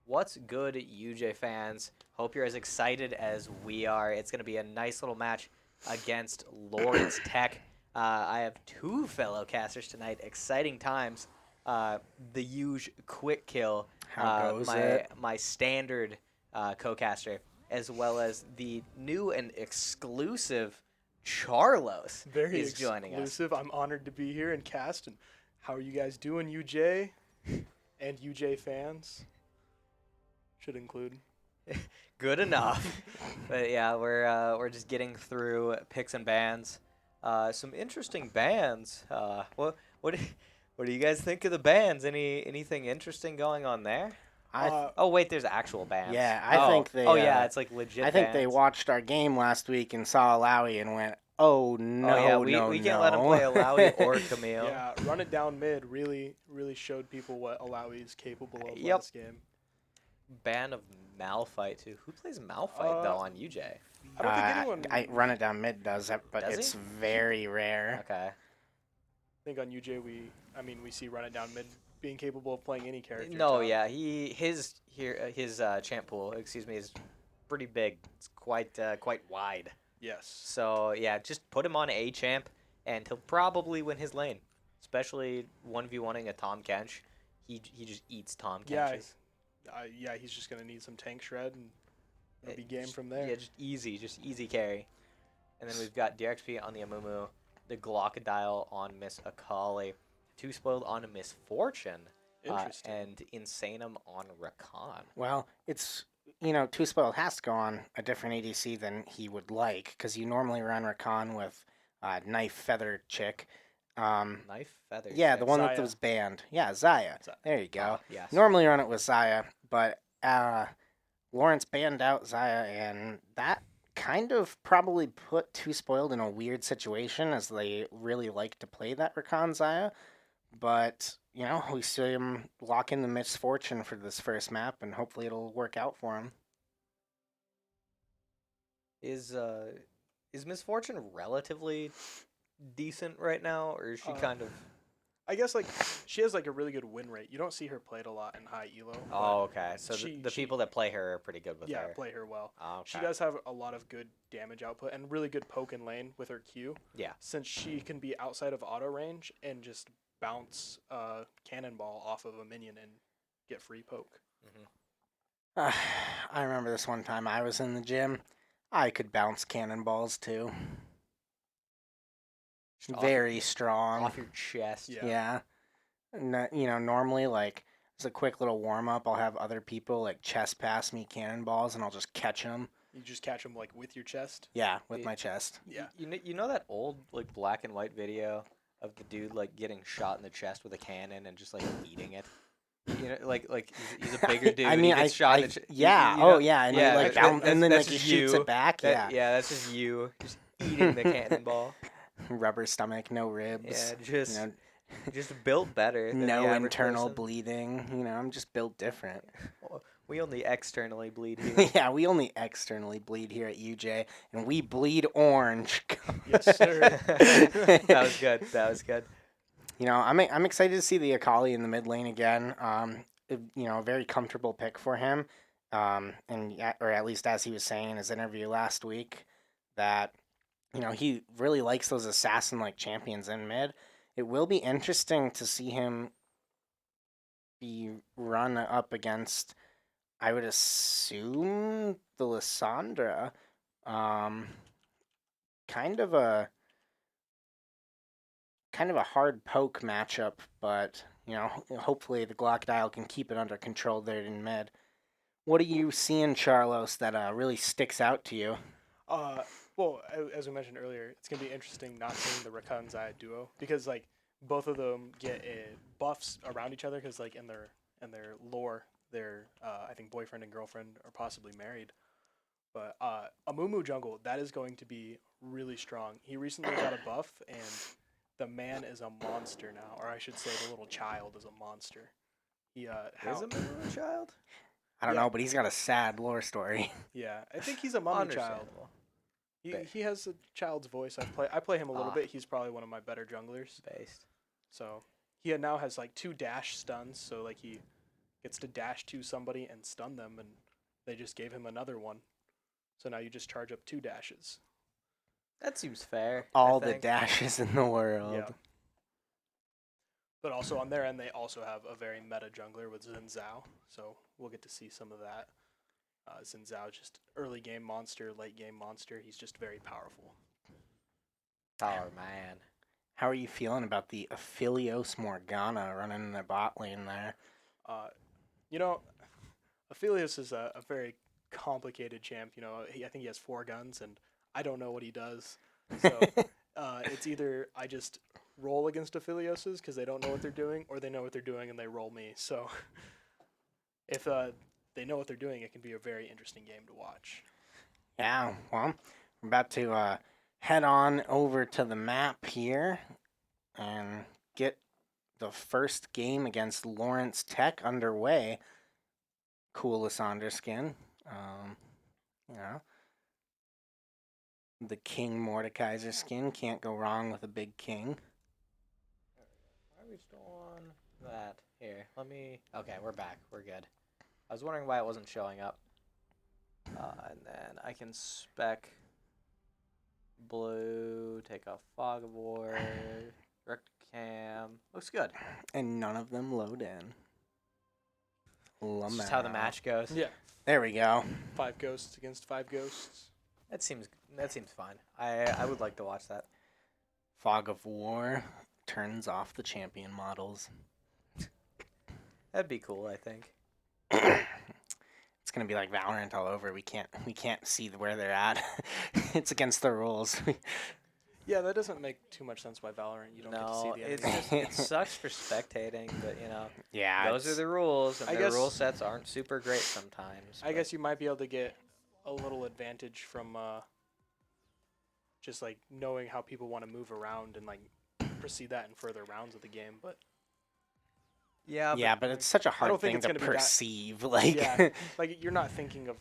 What's good, UJ fans? Hope you're as excited as we are. It's going to be a nice little match against Lawrence Tech. I have two fellow casters tonight. Exciting times. The huge quick kill, How goes my it? my standard co-caster, as well as the new and exclusive Charlos Very is joining us. exclusive. I'm honored to be here and cast. And how are you guys doing, UJ and UJ fans? Should include. Good enough. But yeah, we're just getting through picks and bans. Some interesting bands. What do you guys think of the bands? Anything interesting going on there? Oh wait, there's actual bands. Yeah, I think they. Oh yeah, it's like legit. I think they bands. watched our game last week and saw Alawi and went, "Oh no, Oh yeah, no, we can't no." let him play Alawi or Camille. Yeah, run it down mid really showed people what Alawi is capable of Yep. last game. Ban of Malphite too. Who plays Malphite though on UJ? I don't think anyone. I run it down mid does that, but Does it's he? very rare. Okay. I think on UJ we see run it down mid being capable of playing any character. No, top. yeah, his champ pool, excuse me, is pretty big. It's quite wide. Yes. So yeah, just put him on a champ, and he'll probably win his lane. Especially 1v1ing a Tom Kench, he just eats Tom Yeah. Kenches. Yeah, he's just gonna need some tank shred and it'll be game Just- from there. Yeah, just easy carry. And then we've got DRXP on the Amumu, the Glockadile on Miss Akali, Two Spoiled on Misfortune, Interesting. and Insanum on Rakan. Well, it's Two Spoiled has to go on a different ADC than he would like because you normally run Rakan with Knife Feather Chick. Knife feather. Yeah, the one that Zaya. was banned. Yeah, Zaya. Zaya. There you go. Yes. Normally run it with Zaya, but Lawrence banned out Zaya, and that kind of probably put Two Spoiled in a weird situation as they really like to play that Rakan Zaya. But, we see him lock in the Misfortune for this first map, and hopefully it'll work out for him. Is Misfortune relatively decent right now, or is she kind of? I guess she has a really good win rate. You don't see her played a lot in high elo. but Oh, okay. So she- the people that play her are pretty good with yeah, her. play her well. Oh, okay. She does have a lot of good damage output and really good poke in lane with her Q. Yeah. Since she can be outside of auto range and just bounce a cannonball off of a minion and get free poke. I remember this one time I was in the gym. I could bounce cannonballs too. Just off- Very strong. off your chest. Yeah. Yeah. Normally, as a quick little warm up, I'll have other people chest pass me cannonballs and I'll just catch them. You just catch them with your chest. Yeah, with Yeah. my chest. Yeah. You know that old black and white video of the dude getting shot in the chest with a cannon and just eating it. He's a bigger dude. I and mean, he gets shot in the chest. yeah. You know- Oh, yeah. And yeah, he and then that's he just shoots you. it back. Yeah. That's just you just eating the cannonball. Rubber stomach, no ribs. Yeah, just you know, just built better. Than the no average internal person. bleeding. I'm just built different. We only externally bleed here. Yeah, we only externally bleed here at UJ, and we bleed orange. Yes, sir. That was good. That was good. I'm excited to see the Akali in the mid lane again. A very comfortable pick for him. Or at least as he was saying in his interview last week, that he really likes those assassin-like champions in mid. It will be interesting to see him be run up against, I would assume, the Lissandra. Kind of a hard poke matchup, but hopefully the Glockadile can keep it under control there in mid. What do you see in Charlos that really sticks out to you? Well, as we mentioned earlier, it's gonna be interesting not seeing the Rakan Zaya duo because both of them get buffs around each other because in their lore, their I think boyfriend and girlfriend are possibly married. But Amumu jungle, that is going to be really strong. He recently got a buff and the man is a monster now, or I should say the little child is a monster. He Is a Mummu child? I don't Yeah. know, but he's got a sad lore story. Yeah, I think he's a mummy child. Understandable. He has a child's voice. I play him a little Ah. bit. He's probably one of my better junglers. Based. So he now has 2 dash stuns. So he gets to dash to somebody and stun them, and they just gave him another one. So now you just charge up 2 dashes. That seems fair. All I the think. dashes in the world. Yeah. But also on their end, they also have a very meta jungler with Xin Zhao, so we'll get to see some of that. Xin Zhao, just early game monster, late game monster. He's just very powerful. Power man. How are you feeling about the Aphelios Morgana running in the bot lane there? You know, Aphelios is a very complicated champ. You know, I think he has 4 guns, and I don't know what he does. So it's either I just roll against Aphelioses because they don't know what they're doing, or they know what they're doing and they roll me. So if they know what they're doing, it can be a very interesting game to watch. Yeah, well, we're about to head on over to the map here and get the first game against Lawrence Tech underway. Cool Lysandra skin. You know, the King Mordekaiser skin. Can't go wrong with a big king. Why are we still on that? Here, let me. Okay, we're back. We're good. I was wondering why it wasn't showing up. And then I can spec blue, take off fog of war, direct cam. Looks good. And none of them load in. It's just how the match goes. Yeah, There we go. 5 ghosts against 5 ghosts. That seems fine. I would like to watch that. Fog of War turns off the champion models. That'd be cool, I think. It's gonna be like Valorant all over. We can't see where they're at. It's against the rules. Yeah, that doesn't make too much sense why Valorant you don't get to No, see the it's enemies. just it sucks for spectating, but you know Yeah, those are the rules, and I the guess- rule sets aren't super great sometimes. I guess you might be able to get a little advantage from just like knowing how people want to move around and like proceed that in further rounds of the game. But yeah, but it's such a hard don't think thing it's to gonna be that- perceive. Like, yeah, like you're not thinking of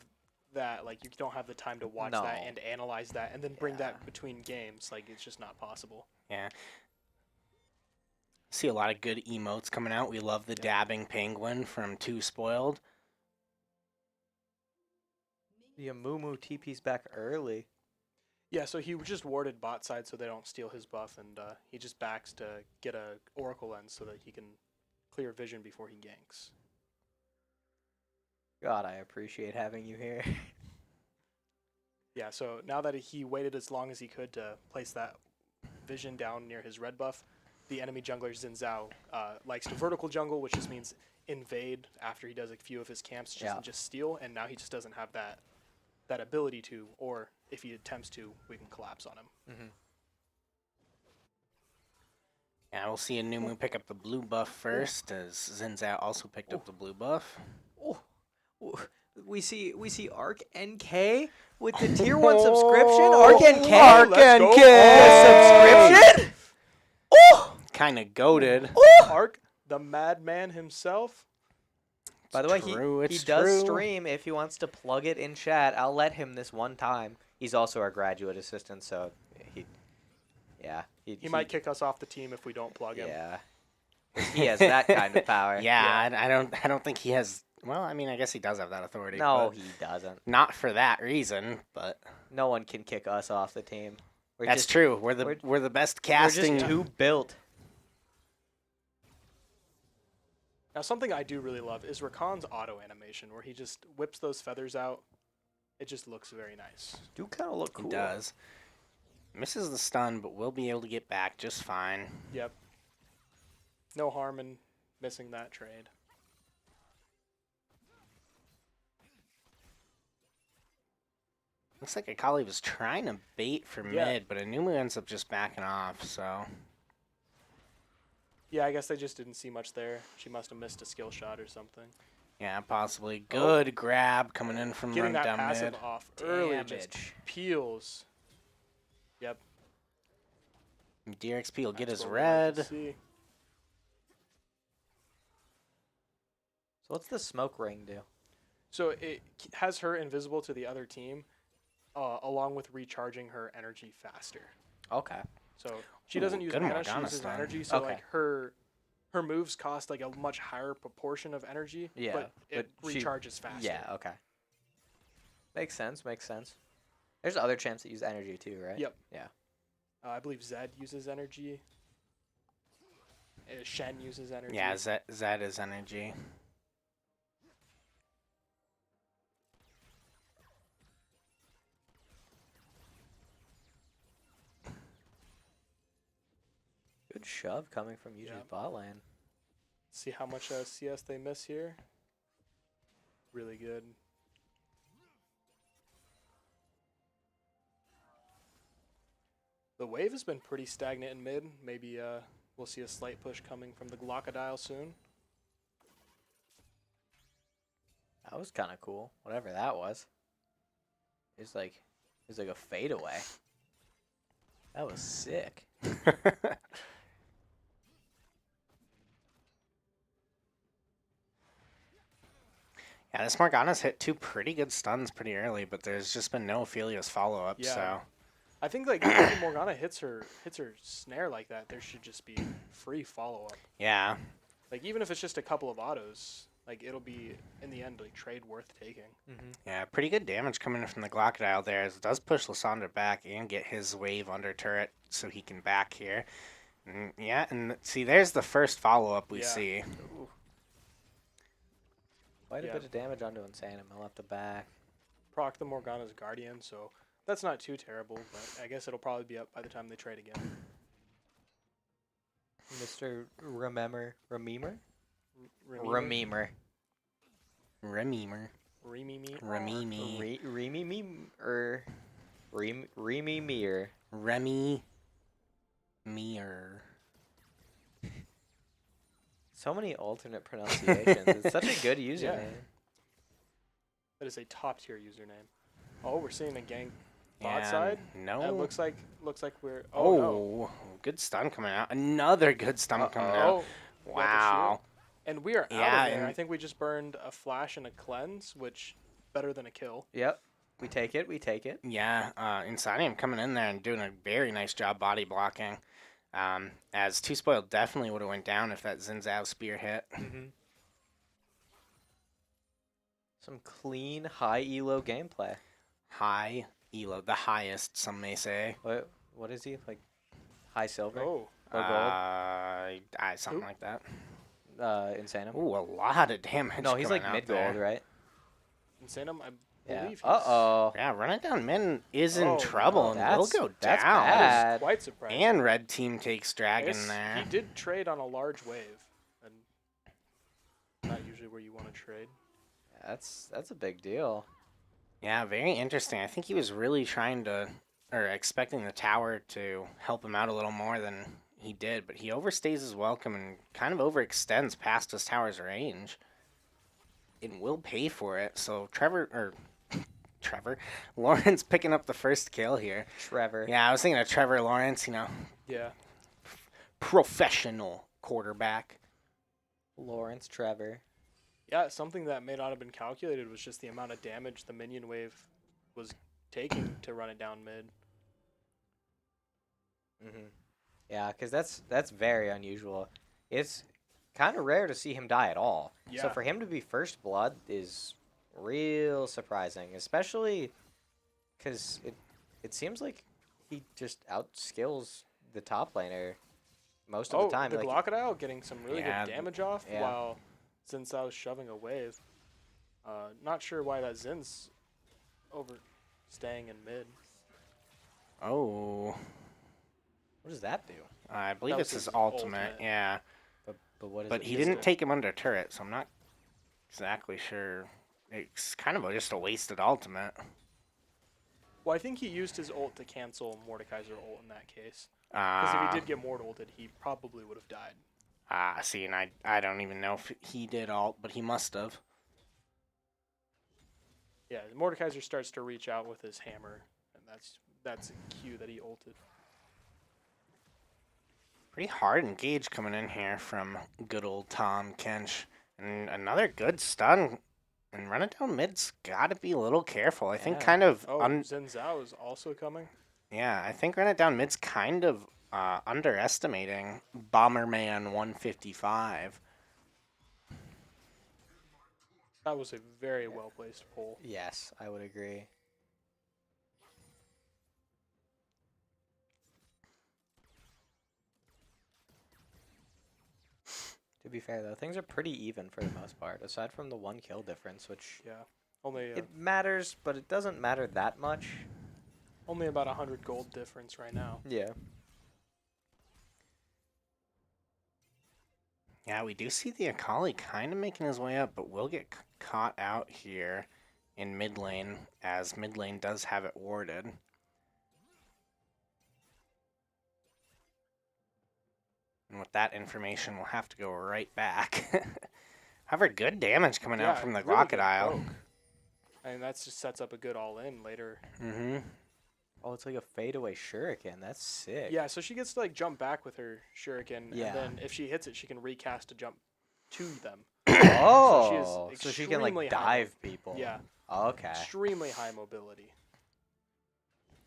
that. Like you don't have the time to watch that No. and analyze that and then bring Yeah. that between games. Like it's just not possible. yeah. See a lot of good emotes coming out. We love the dabbing penguin from Too Spoiled. the Amumu TP's back early. Yeah, so he just warded bot side so they don't steal his buff, and he just backs to get a Oracle lens so that he can clear vision before he ganks. God, I appreciate having you here. Yeah, so now that he waited as long as he could to place that vision down near his red buff, the enemy jungler Xin Zhao likes to vertical jungle, which just means invade after he does a few of his camps, just steal, and now he just doesn't have that ability to, or if he attempts to, we can collapse on him. Mm-hmm. Yeah, we'll see Anumu pick up the blue buff first, as Zinzao also picked up the blue buff. Oh, we see Arc NK with the tier 1 subscription. Arc NK. Arc let's go. NK! Subscription. Oh, Kind of goaded. Ark, the madman himself. by the way, True, he it's does true. stream. If he wants to plug it in chat, I'll let him this one time. He's also our graduate assistant, so He might kick us off the team if we don't plug him. Yeah, he has that kind of power. Yeah, I don't think he has. Well, I mean, I guess he does have that authority. No, but he doesn't. not for that reason. But No one can kick us off the team. that's true. We're the best casting. We're just too built. Now, something I do really love is Rakan's auto animation, where he just whips those feathers out. It just looks very nice. Do kind of look cool. He does. Misses the stun, but will be able to get back just fine. Yep. No harm in missing that trade. Looks like Akali was trying to bait for Yeah. mid, but Anumu ends up just backing off, so... Yeah, I guess they just didn't see much there. She must have missed a skill shot or something. Yeah, possibly. Good grab coming in from Getting run that down passive mid. off early just Damage. peels. Yep. DRXP will get That's his what we like to red. see. So what's the smoke ring do? So it has her invisible to the other team, along with recharging her energy faster. Okay. So she doesn't Ooh, use good mana, she Morgana uses stun. energy. So Okay. like her her moves cost like a much higher proportion of energy, Yeah, but it but she- recharges faster. Yeah, okay. Makes sense, makes sense. There's other champs that use energy too, right? Yep. Yeah. I believe Zed uses energy. Shen uses energy. Yeah, Zed is energy. Good shove coming from Yuji's Yeah. bot lane. See how much CS they miss here. Really good. The wave has been pretty stagnant in mid. Maybe we'll see a slight push coming from the Glockadile soon. That was kind of cool. Whatever that was. It was like a fadeaway. That was sick. Yeah, this Morgana's hit 2 pretty good stuns pretty early, but there's just been no Ophelia's follow-up, Yeah. so... I think like if Morgana hits her snare like that, there should just be free follow up. Yeah. Like even if it's just a couple of autos, like it'll be in the end like trade worth taking. Mm-hmm. Yeah, pretty good damage coming in from the Glockadile there. As it does push Lysandre back and get his wave under turret so he can back here. Yeah, and see, there's the first follow-up we Yeah. see. Ooh. Quite a Yeah. bit of damage onto Insanum. I'll have to back. Proc the Morgana's Guardian, so that's not too terrible, but I guess it'll probably be up by the time they trade again. Mr. Rememer. Rememer? Rememer? Rememer. Remember. Remimi. Remimi. Rememir. Remy. Mir. So many alternate pronunciations. It's such a good username. That is a top tier username. Oh, we're seeing a gank bot And side. No. It looks like we're. Oh, No. good stun coming out. Another good stun coming out. Got the Wow. shield. And we are out Yeah, of there. and- I think we just burned a flash and a cleanse, which better than a kill. Yep. We take it. We take it. Yeah, Insanium coming in there and doing a very nice job body blocking. As Too Spoiled definitely would have went down if that Xin Zhao spear hit. Mm-hmm. Some clean, high elo gameplay. High elo, the highest, some may say. What is he? Like high silver? Oh, Or gold? Something Who? like that. Insanum. Ooh, a lot of damage. No, he's coming like out mid there. gold, right? Insanum, I Yeah. believe. Uh-oh. Yeah, Running Down Min is in Oh, trouble no. and That's- will go that's down. I was bad. quite surprised. And Red Team takes I Dragon guess there. He did trade on a large wave, and not usually where you want to trade. That's a big deal. Yeah, very interesting. I think he was really trying to, or expecting the tower to help him out a little more than he did, but he overstays his welcome and kind of overextends past his tower's range. It will pay for it. So Trevor, Lawrence picking up the first kill here. Trevor. Yeah, I was thinking of Trevor Lawrence, Yeah. professional quarterback. Lawrence Trevor. Yeah, something that may not have been calculated was just the amount of damage the minion wave was taking to run it down mid. Mm-hmm. Yeah, because that's very unusual. It's kind of rare to see him die at all. So Yeah. for him to be first blood is real surprising, especially because it seems like he just outskills the top laner most of the time. The like, Glockadile getting some really Yeah, good damage off yeah. while Zin's was shoving a wave. Not sure why that Zin's overstaying in mid. Oh, what does that do? I believe That it's was his his ultimate. ultimate. Yeah. But what is But it? he just didn't a- take him under turret, so I'm not exactly sure. It's kind of just a wasted ultimate. Well, I think he used his ult to cancel Mordekaiser ult in that case. Because if he did get Mord ulted, he probably would have died. See, and I don't even know if he did ult, but he must have. Yeah, Mordekaiser starts to reach out with his hammer, and that's a cue that he ulted. Pretty hard engage coming in here from good old Tom Kench. And another good stun. And running down mid's got to be a little careful. I think Yeah. kind of... Oh, Zen Zhao is also coming. Yeah, I think running down mid's kind of underestimating Bomberman 155. That was a very well placed pull. Yes, I would agree. To be fair, though, things are pretty even for the most part, aside from the 1 kill difference, which Yeah, only it matters, but it doesn't matter that much. only about 100 gold difference right now. Yeah. Yeah, we do see the Akali kind of making his way up, but will get caught out here in mid lane, as mid lane does have it warded. And with that information, we'll have to go right back. However, good damage coming out from the really good crocodile. poke. I mean, that just sets up a good all-in later. Mm-hmm. Oh, it's like a fadeaway shuriken. That's sick. Yeah, so she gets to like jump back with her shuriken, Yeah. and then if she hits it, she can recast a jump to them. Oh, so she can extremely like high dive people. Yeah, Okay. extremely high mobility.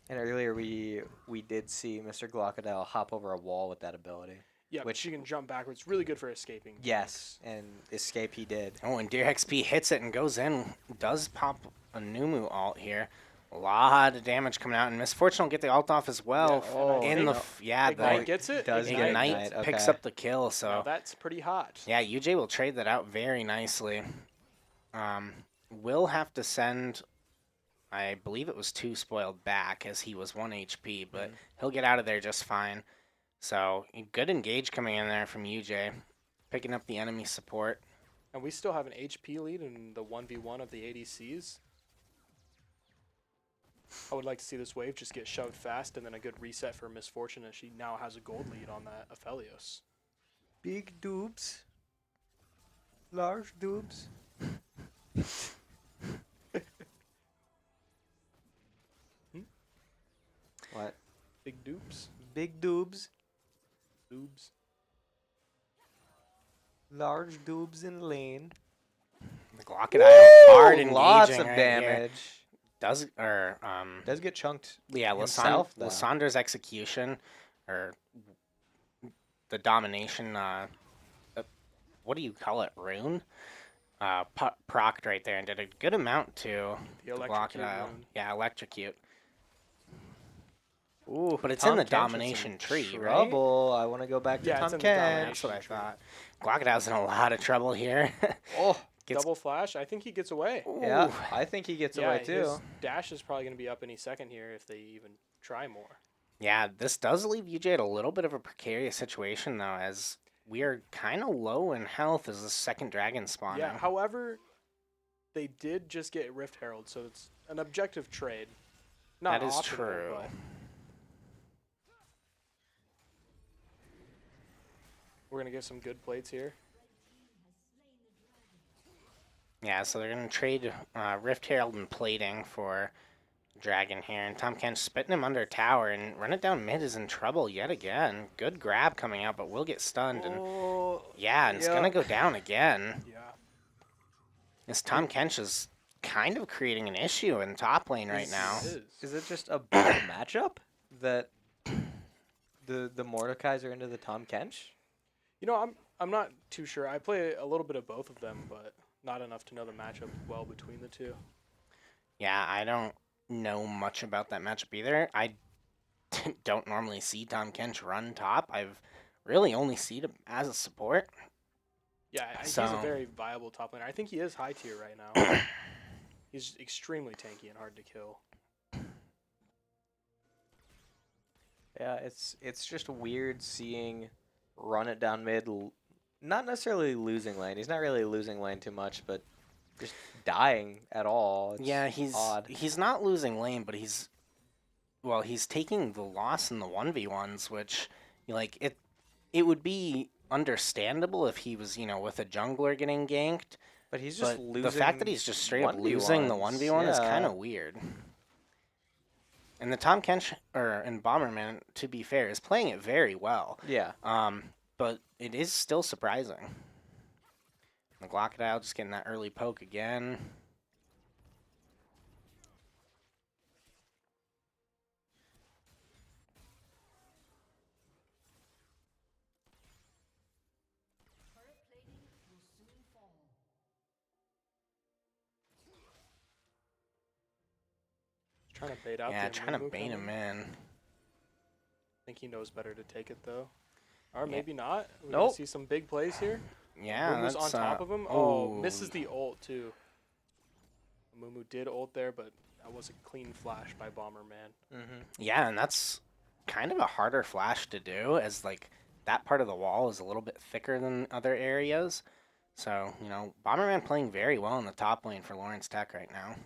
And earlier we did see Mr. Glockodile hop over a wall with that ability. Yeah, Which- she can jump backwards. Really good for escaping. Yes, and escape he did. Oh, and Deer XP hits it and goes in. Does pop a Numu alt here. A lot of damage coming out, and Misfortune will get the alt off as well. Yeah, Oh, in the Ignite the gets it. does get Ignite Ignite, picks okay. up the kill. Now So that's pretty hot. yeah, UJ will trade that out very nicely. Will have to send, I believe it was 2 spoiled back, as he was 1 HP, but he'll get out of there just fine. So good engage coming in there from UJ, picking up the enemy support. And we still have an HP lead in the 1v1 of the ADCs. I would like to see this wave just get shoved fast and then a good reset for Misfortune, as she now has a gold lead on that Aphelios. Big doobs. Large doobs. What? Big dupes. Big doobs. Boobs. Large doobs in lane. The Glockodile hard engaging Lots of right here. damage. Does Does get chunked. yeah, himself, though. Lysandra's execution, or the domination, what do you call it, rune? Procced right there and did a good amount to The the electrocute Glockodile. rune. Yeah, electrocute. Ooh, But it's in the Tom Kench domination in tree, right? trouble. I want to go back to Yeah, Tom it's in the Kench. domination. That's what I tree. thought. Crocodile's in a lot of trouble here. Oh, Gets- Double flash. I think he gets away. yeah. Ooh. I think he gets Yeah, away too. his dash is probably going to be up any second here if they even try more. Yeah, this does leave UJ at a little bit of a precarious situation, though, as we are kind of low in health as the second dragon spawning. Yeah, however, they did just get Rift Herald, so it's an objective trade. Not That is optimal, true. but we're going to get some good plates here. Yeah, so they're going to trade Rift Herald and Plating for Dragon here. And Tom Kench spitting him under tower, and Run It Down mid is in trouble yet again. Good grab coming out, but will get stunned. And Oh, yeah, and it's going to go down again. Yeah. This Tom Kench is kind of creating an issue in top lane right now. It is it just a bad matchup that the Mordecais are into the Tom Kench? You know, I'm not too sure. I play a little bit of both of them, but not enough to know the matchup well between the two. Yeah, I don't know much about that matchup either. I don't normally see Tom Kench run top. I've really only seen him as a support. Yeah, he's So- a very viable top laner. I think he is high tier right now. He's extremely tanky and hard to kill. Yeah, it's just weird seeing Run It Down mid, not necessarily losing lane. He's not really losing lane too much, but just dying at all. It's Yeah, he's odd. he's not losing lane, but he's taking the loss in the 1v1s, which like it would be understandable if he was, with a jungler getting ganked, But he's just but losing. the fact that he's just straight up losing the 1v1 is kind of weird. And the Tom Kench and Bomberman, to be fair, is playing it very well. Yeah. But it is still surprising. The Glockodile just getting that early poke again. Trying to bait out Yeah, the trying to Amumu bait him coming. in. I think he knows better to take it, though. Or Yeah. maybe not. We're Nope. gonna see some big plays here. Yeah, Amumu's that's on top of him. oh, Misses the ult, too. Amumu did ult there, but that was a clean flash by Bomberman. Mm-hmm. Yeah, and that's kind of a harder flash to do, as like that part of the wall is a little bit thicker than other areas. So, Bomberman playing very well in the top lane for Lawrence Tech right now.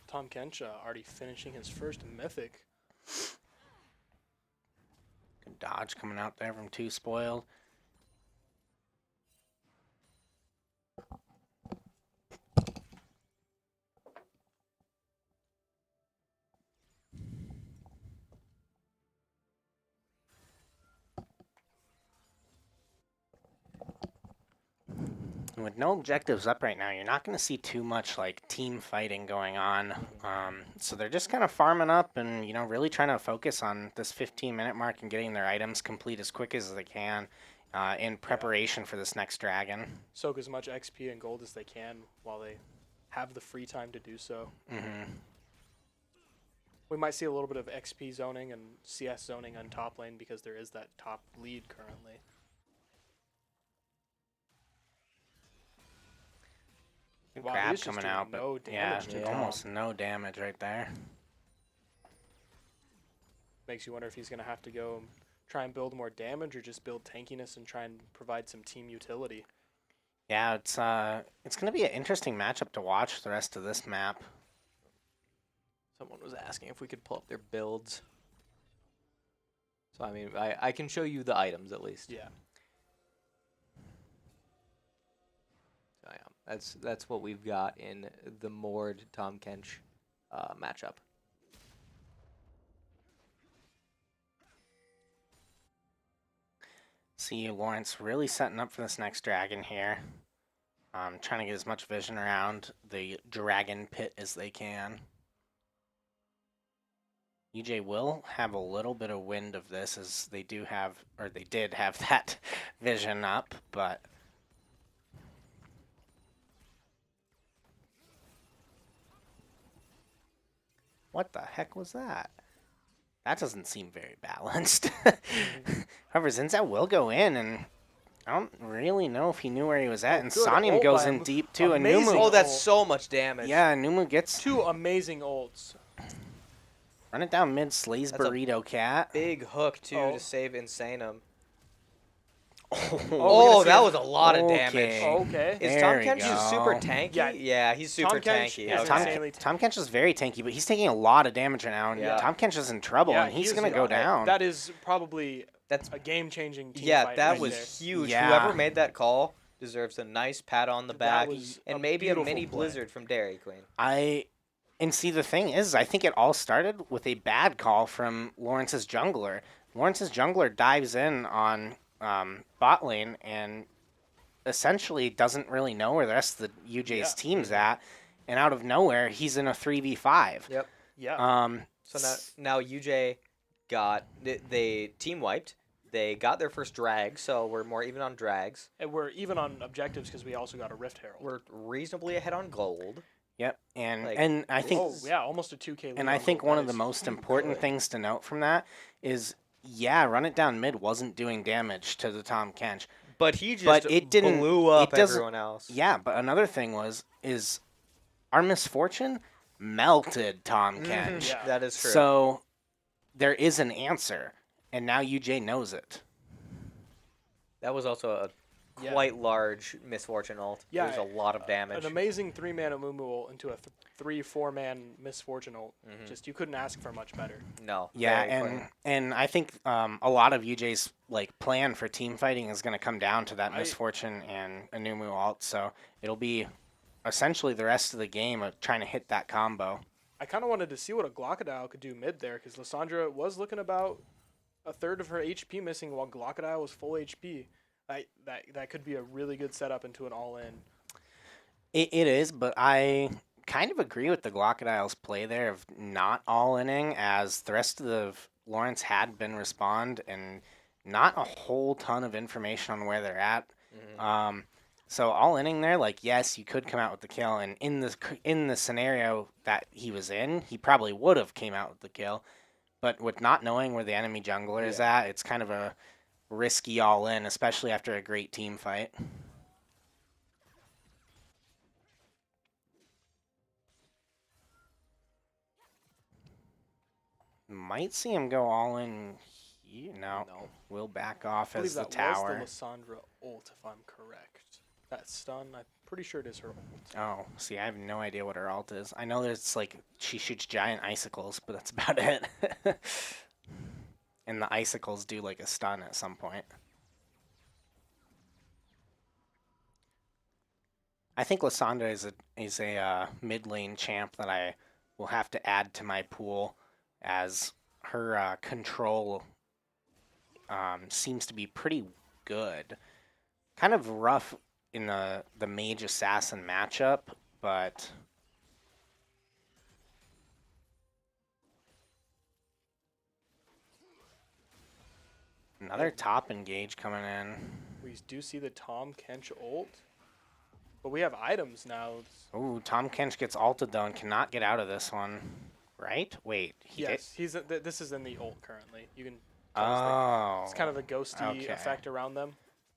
Tom Kench already finishing his first mythic. Good dodge coming out there from Two Spoiled. With no objectives up right now, you're not going to see too much like team fighting going on. So they're just kind of farming up and really trying to focus on this 15-minute mark and getting their items complete as quick as they can in preparation for this next dragon. Soak as much XP and gold as they can while they have the free time to do so. Mm-hmm. We might see a little bit of XP zoning and CS zoning on top lane because there is that top lead currently. Good Wow, grab he's just coming doing out, but no damage to almost Tom. no damage right there. Makes you wonder if he's going to have to go and try and build more damage or just build tankiness and try and provide some team utility. Yeah, it's going to be an interesting matchup to watch the rest of this map. Someone was asking if we could pull up their builds. So, I mean, I can show you the items at least. Yeah. So, yeah, that's what we've got in the Mord Tom Kench matchup. See Lawrence really setting up for this next dragon here. Trying to get as much vision around the dragon pit as they can. UJ will have a little bit of wind of this as they did have that vision up, but what the heck was that? That doesn't seem very balanced. However, Zinzat will go in, and I don't really know if he knew where he was at. And good Sonium ult goes by in him. deep too, and Amazing Numu. Oh, that's ult. so much damage. Yeah, Numu gets Two amazing ults. run it down mid, slays That's a Burrito Cat. Big hook, too, Oh. to save Insanum. we're Oh, gonna see that a- was a lot of damage. Okay. Oh, okay. Is There Tom we Kench just super go. tanky? Yeah. He's super Kench tanky. is Okay. Tom, insanely Tom Kench is very tanky, but he's taking a lot of damage right now, and Yeah. Tom Kench is in trouble, Yeah, and he he's is going to go good. down. That is probably That's a game-changing team yeah, fight that right was there. huge. Yeah. Whoever made that call deserves a nice pat on the That back was and a maybe a beautiful mini play. blizzard from Dairy Queen. And see, the thing is, I think it all started with a bad call from Lawrence's jungler. Lawrence's jungler dives in on bot lane and essentially doesn't really know where the rest of the UJ's Yeah. team's at, and out of nowhere, he's in a 3v5. Yep. Yeah. So now UJ got they team wiped. They got their first drag, so we're more even on drags. And we're even on objectives because we also got a Rift Herald. We're reasonably ahead on gold. Yep, and Like, and I think Oh, yeah, almost a 2K lead. And I on think gold. one That of the is most important good. things to note from that is, run it down mid wasn't doing damage to the Tom Kench. But he just But it didn't- blew up it doesn't- everyone else. Yeah, but another thing is our misfortune melted Tom Kench. Yeah. That is true. So there is an answer, and now UJ knows it. That was also a Yeah. quite large misfortune ult. Yeah, There's a lot of damage. An amazing 3-man Amumu ult into a 3-4-man Misfortune ult. Mhm. Just, you couldn't ask for much better. No. Yeah, very clean. and I think a lot of UJ's plan for team fighting is going to come down to that I- misfortune and Anumu ult. So it'll be essentially the rest of the game of trying to hit that combo. I kind of wanted to see what a Glockadile could do mid there because Lysandra was looking about a third of her HP missing while Glockadile was full HP. That could be a really good setup into an all-in. It is, but I kind of agree with the Glocodile's play there of not all-inning, as the rest of the Lawrence had been respawned and not a whole ton of information on where they're at. So all-inning there, like, yes, you could come out with the kill, and in the scenario that he was in, he probably would have came out with the kill. But with not knowing where the enemy jungler is at, it's kind of a risky all-in, especially after a great team fight. Might see him go all in here. No, we'll back off I believe as the that tower. was the Lysandra ult, if I'm correct. That stun, I'm pretty sure it is her ult. Oh, see, I have no idea what her alt is. I know there's like she shoots giant icicles, but that's about it. And the icicles do like a stun at some point. I think Lysandra is a mid lane champ that I will have to add to my pool, as her control seems to be pretty good. Kind of rough in the mage assassin matchup, but another top engage coming in. We do see the Tom Kench ult, but we have items now. Ooh, Tom Kench gets ulted though and cannot get out of this one. Right? Wait, Yes, he's this is in the ult currently. You can. Oh. It's kind of a ghosty effect around them.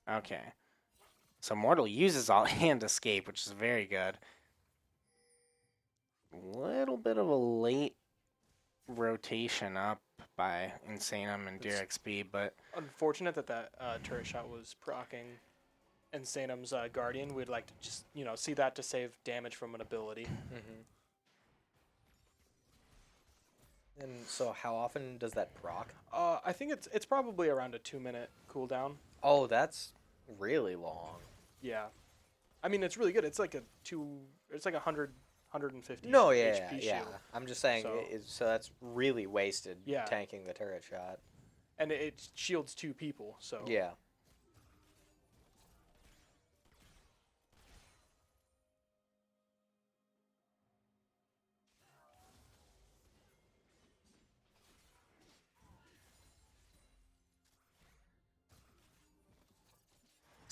Okay. So Mortal uses all hand escape, which is very good. Little bit of a late rotation up by Insanum and DRXB, but unfortunate that turret shot was proccing Insanum's Guardian. We'd like to just see that to save damage from an ability. And so how often does that proc? I think it's probably around a 2-minute cooldown. Oh, that's really long. Yeah, I mean it's really good. It's like it's like 150. No, yeah, HP yeah. shield. I'm just saying, so that's really wasted. Yeah. Tanking the turret shot. And it shields 2 people. So Yeah.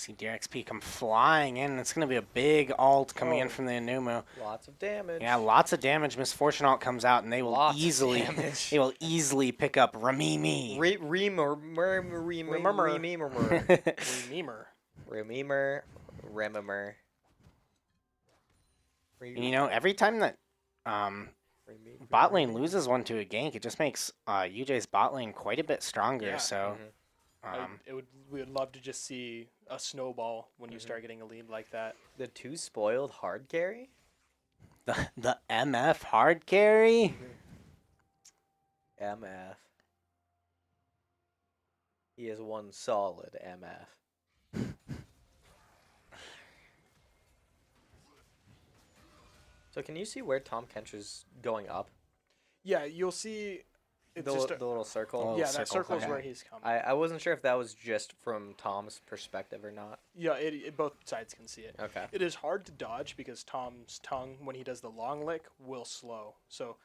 see DRXP come flying in. It's going to be a big ult coming in from the Anumu. Lots of damage. Yeah, lots of damage. Misfortune ult comes out, and they will easily pick up Ramimi. Rememer. You know, every time that bot lane loses one to a gank, it just makes UJ's bot lane quite a bit stronger. Yeah. So, we would love to just see a snowball when you start getting a lead like that. The 2 spoiled hard carry? The MF hard carry? MF. He is one solid MF. So can you see where Tom Kench is going up? Yeah, you'll see. It's The little circle? Oh, yeah, circle, that circle is okay. where he's coming. I wasn't sure if that was just from Tom's perspective or not. Yeah, both sides can see it. Okay. It is hard to dodge because Tom's tongue, when he does the long lick, will slow. So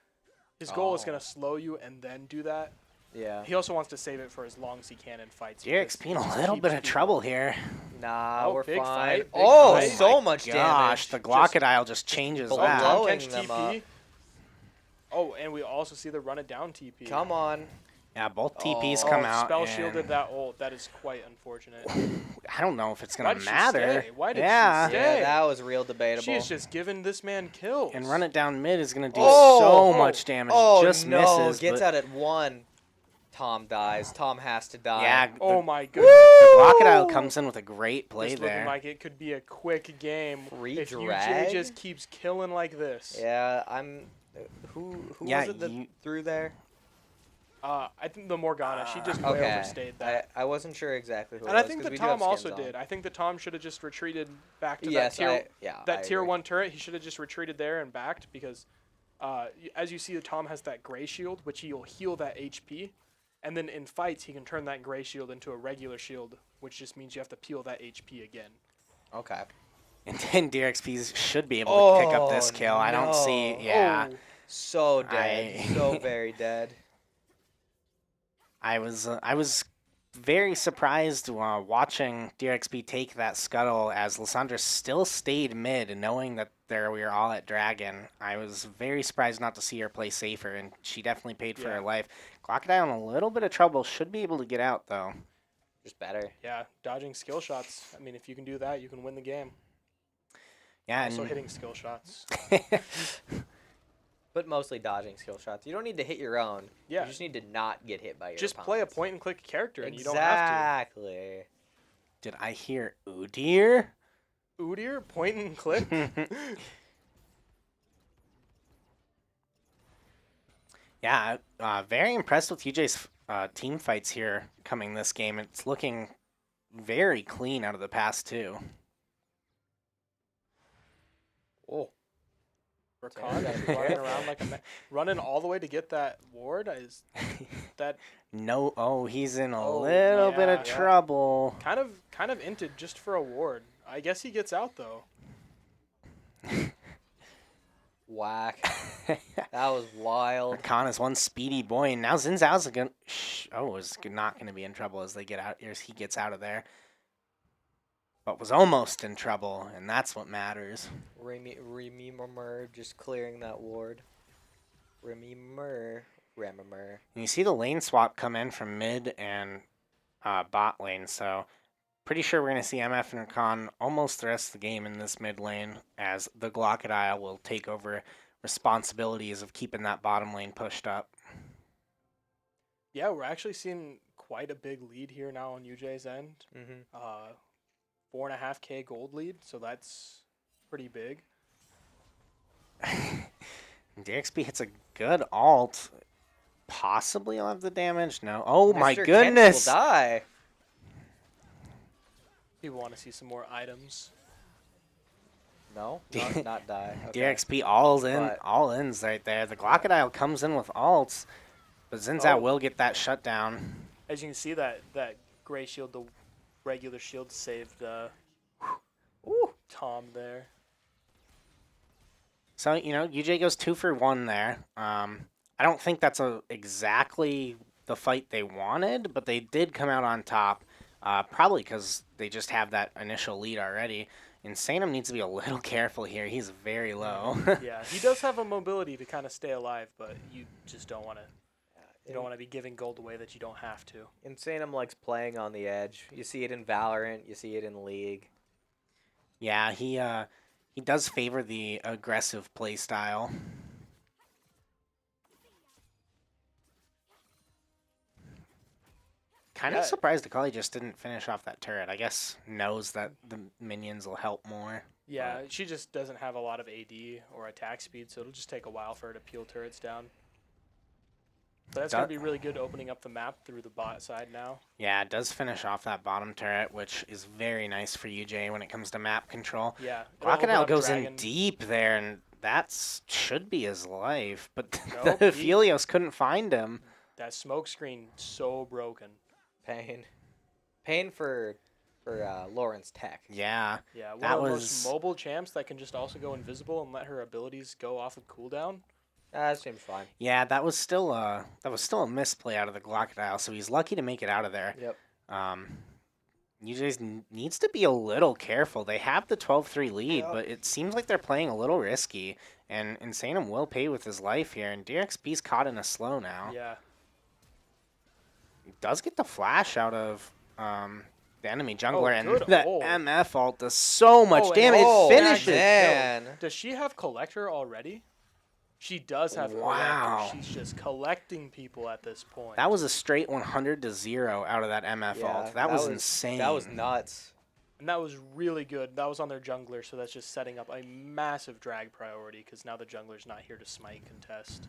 his goal is going to slow you and then do that. Yeah. He also wants to save it for as long as he can in fights. DRXP in a little bit of trouble here. Nah, we're big fine. fight, big Oh, fight. so much Gosh, damage. the Glockodile just changes blowing that. Tom blowing Kench them TP. up. Oh, and we also see the run it down TP. Come on. Yeah, both TPs Oh, come out. Spell and shielded that ult. That is quite unfortunate. I don't know if it's Why going did to she matter. stay? Why did she yeah. stay? Yeah, that was real debatable. She is just giving this man kills. And run it down mid is going to do Oh! so much damage. Oh, Just no. misses. Gets but out at 1. Tom dies. Tom has to die. yeah, Oh the, my goodness. the Glockodile comes in with a great play This there. looking like it could be a quick game Free if drag? UJ just keeps killing like this. Yeah, I'm... Who Yeah, was it that threw there? I think the Morgana, she just way Okay. overstayed that. I wasn't sure exactly who it And I was, think 'cause the we do have Tom also skins on. did. I think the Tom should have just retreated back to Yes, that I tier agree. 1 turret. He should have just retreated there and backed because as you see, the Tom has that gray shield, which he'll heal that HP. And then in fights, he can turn that gray shield into a regular shield, which just means you have to peel that HP again. Okay. And then DRXP should be able to pick up this Oh, kill. I don't see. no. Yeah, Oh, So dead. So I very dead. I was very surprised watching DRXP take that scuttle as Lysandra still stayed mid, knowing that there we were all at Dragon. I was very surprised not to see her play safer, and she definitely paid for her yeah. life. Crocodile in a little bit of trouble. Should be able to get out though. Just better. Yeah, dodging skill shots. I mean, if you can do that, you can win the game. Yeah, Also and hitting skill shots. But mostly dodging skill shots. You don't need to hit your own. Yeah. You just need to not get hit by your Just play a opponents. point and click character, and you don't have Exactly. did I hear Udyr? to. Udyr, point and click. Yeah, very impressed with UJ's team fights here coming this game. It's looking very clean out of the past two. Oh. Rakan Gotta be running careful. around like running all the way to get that ward. Is that No, oh, he's in a Oh, little bit of yeah. trouble. kind of inted just for a ward? I guess he gets out though. Whack. That was wild. Khan is one speedy boy, and now Xin Zhao's is not gonna be in trouble as they get out. As he gets out of there, but was almost in trouble, and that's what matters. Remember just clearing that ward. Remember. And you see the lane swap come in from mid and bot lane, so pretty sure we're gonna see MF and Khan almost the rest of the game in this mid lane, as the Glockodile will take over responsibilities of keeping that bottom lane pushed up. Yeah, we're actually seeing quite a big lead here now on UJ's end. Mm-hmm. 4.5K gold lead, so that's pretty big. DXP hits a good alt. Possibly I'll have the damage. No. Oh my Mr. goodness. Kent will die. People want to see some more items. No, not die. Okay. DXP all in, But- all ins right there. The Glockodile comes in with alts, but Xin Zhao Oh. will get that shutdown. As you can see, that gray shield, the regular shield saved Tom there. So, UJ goes 2 for 1 there. I don't think that's exactly the fight they wanted, but they did come out on top, probably because they just have that initial lead already. Insanum needs to be a little careful here. He's very low. Yeah, he does have a mobility to kind of stay alive, but you just don't want to. You don't want to be giving gold away that you don't have to. Insanum likes playing on the edge. You see it in Valorant. You see it in League. Yeah, he does favor the aggressive play style. Kind of Yeah. surprised Akali just didn't finish off that turret. I guess knows that the minions will help more. Yeah, she just doesn't have a lot of AD or attack speed, so it'll just take a while for her to peel turrets down. But that's going to be really good opening up the map through the bot side now. Yeah, it does finish off that bottom turret, which is very nice for UJ when it comes to map control. Yeah. it'll open Crocodile up goes Dragon. in deep there, and that should be his life. But Nope, the he- Helios couldn't find him. That smoke screen so broken. Pain for Lauren's tech. Yeah, Yeah, one That of the was- most mobile champs that can just also go invisible and let her abilities go off of cooldown. That seems fine. yeah, that was still a misplay out of the Glockodile. So he's lucky to make it out of there. Yep. UJ needs to be a little careful. They have the 12-3 lead, Yep. but it seems like they're playing a little risky. And Insanum will pay with his life here, and DXP's caught in a slow now. Yeah. He does get the flash out of the enemy jungler, and good the ult. MF ult does so much Oh, and- damage. Oh, It finishes. man. Does she have Collector already? She does have Wow. Collector. She's just collecting people at this point. That was a straight 100-0 out of that MF Yeah, ult. That was insane. That was nuts. And that was really good. That was on their jungler, so that's just setting up a massive drag priority because now the jungler's not here to smite contest.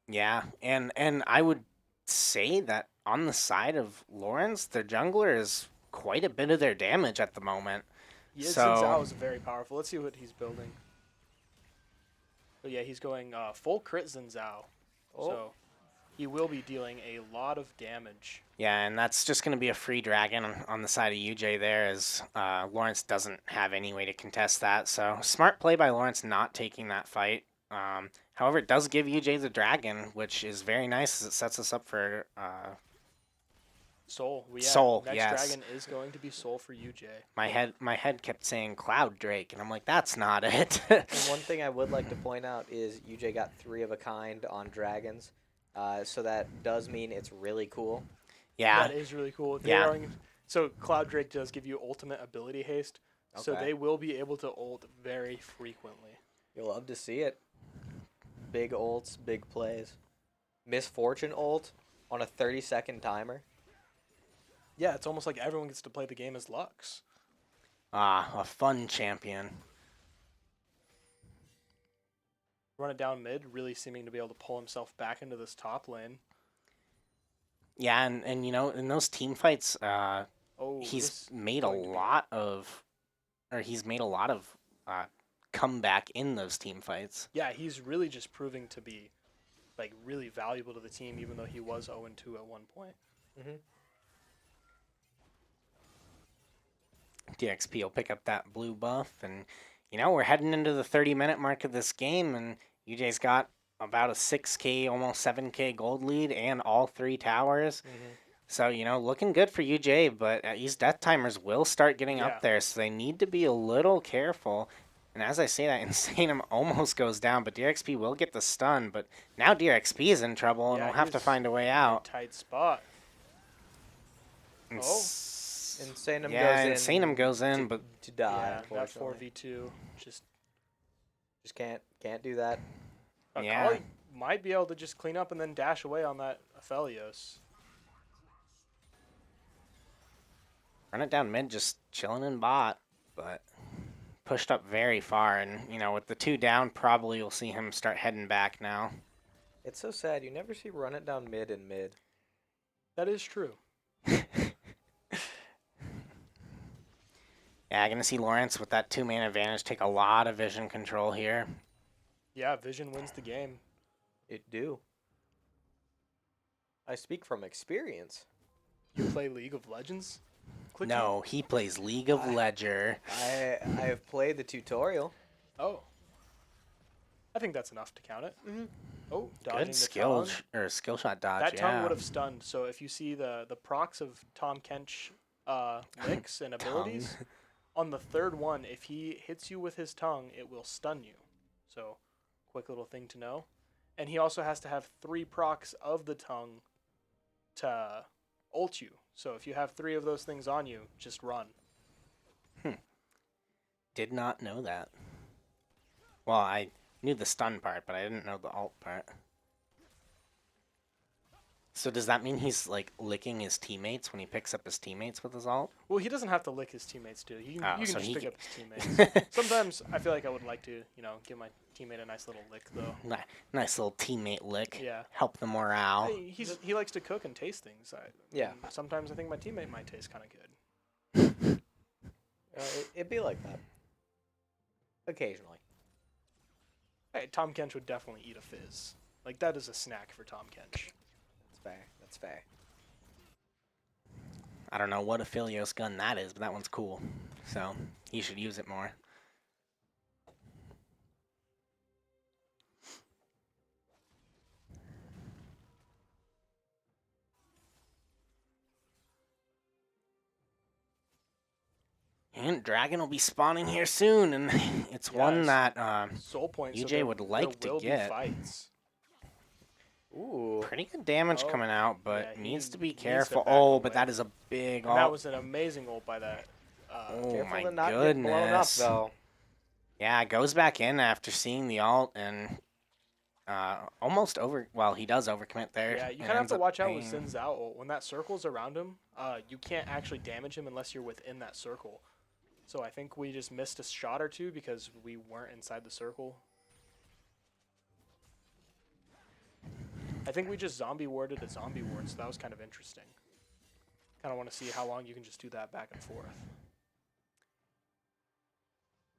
Yeah, and I would say that on the side of Lawrence, their jungler is quite a bit of their damage at the moment. Yeah, So- Xin Zhao is very powerful. Let's see what he's building. Oh yeah, he's going full crit Xin Zhao. Oh. So He will be dealing a lot of damage. Yeah, and that's just going to be a free dragon on the side of UJ there, as Lawrence doesn't have any way to contest that. So smart play by Lawrence not taking that fight. However, it does give UJ the dragon, which is very nice as it sets us up for Soul. Soul. Next Yes, dragon is going to be Soul for UJ. my head kept saying Cloud Drake, and I'm like, that's not it. And one thing I would like to point out is UJ got 3 of a kind on dragons, so that does mean it's really cool. Yeah, That is really cool. Yeah. So Cloud Drake does give you ultimate ability haste, so Okay. they will be able to ult very frequently. You'll love to see it. Big ults, big plays. Misfortune ult on a 30-second timer. Yeah, it's almost like everyone gets to play the game as Lux. a fun champion. Run it down mid, really seeming to be able to pull himself back into this top lane. Yeah, and you know, in those team fights, Oh, he's this made a going to be- lot of, or he's made a lot of comeback in those team fights. Yeah, he's really just proving to be like really valuable to the team, even though he was 0-2 at one point. DXP will pick up that blue buff, and you know, we're heading into the 30-minute mark of this game, and UJ's got about a 6K, almost 7K gold lead, and all 3 towers. So, you know, looking good for UJ, but these death timers will start getting Yeah. up there, so they need to be a little careful. And as I say that, Insanum almost goes down, but DXP will get the stun. But now DXP is in trouble, and Yeah, will have to he's find a way in a out. tight spot. Insanum yeah, goes in. Insanum goes in, but to die. Yeah, that Unfortunately, 4v2 just just can't do that. Yeah. Akali might be able to just clean up and then dash away on that Aphelios. Run it down mid, just chilling in bot, but pushed up very far. And, you know, with the 2 down, probably you'll see him start heading back now. It's so sad. You never see run it down mid and mid. That is true. Yeah, I'm going to see Lawrence with that 2-man advantage take a lot of vision control here. Yeah, Vision wins the game. It do. I speak from experience. You play League of Legends? Click No, he plays League of Ledger. I have played the tutorial. Oh. I think that's enough to count it. Oh, dodging Good the skill tongue. skill shot dodge. That tongue yeah. would have stunned. So if you see the procs of Tom Kench licks and abilities, on the 3rd one, if he hits you with his tongue, it will stun you. So, quick little thing to know. And he also has to have 3 procs of the tongue to ult you. So if you have 3 of those things on you, just run. Did not know that. Well, I knew the stun part, but I didn't know the alt part. So does that mean he's like licking his teammates when he picks up his teammates with his alt? Well, he doesn't have to lick his teammates, too. You Oh, can so just he pick ca- up his teammates. Sometimes I feel like I would like to, give my teammate a nice little lick, though. Nice little teammate lick. Yeah. Help the morale. Hey, he likes to cook and taste things. Yeah. And sometimes I think my teammate might taste kind of good. It'd be like that. Occasionally. Hey, Tom Kench would definitely eat a fizz. Like, that is a snack for Tom Kench. That's fair. That's fair. I don't know what Aphelios gun that is, but that one's cool. So he should use it more. And Dragon will be spawning here soon, and it's one Yes. that Soul point. UJ there, would like there to will get. Be fights. Ooh. pretty good damage Oh, coming out, but yeah, needs he to be needs to careful. back Oh, but away. that is a big And that ult. was an amazing ult by that. Oh Careful my to not get blown up, goodness. though. Yeah, goes back in after seeing the alt and almost over. Well, he does overcommit there. Yeah, you and kind of have ends to up watch out with paying- Sin's out ult. When that circle's around him, you can't actually damage him unless you're within that circle. So I think we just missed a shot or two because we weren't inside the circle. I think we just zombie warded a zombie ward, so that was kind of interesting. Kind of want to see how long you can just do that back and forth.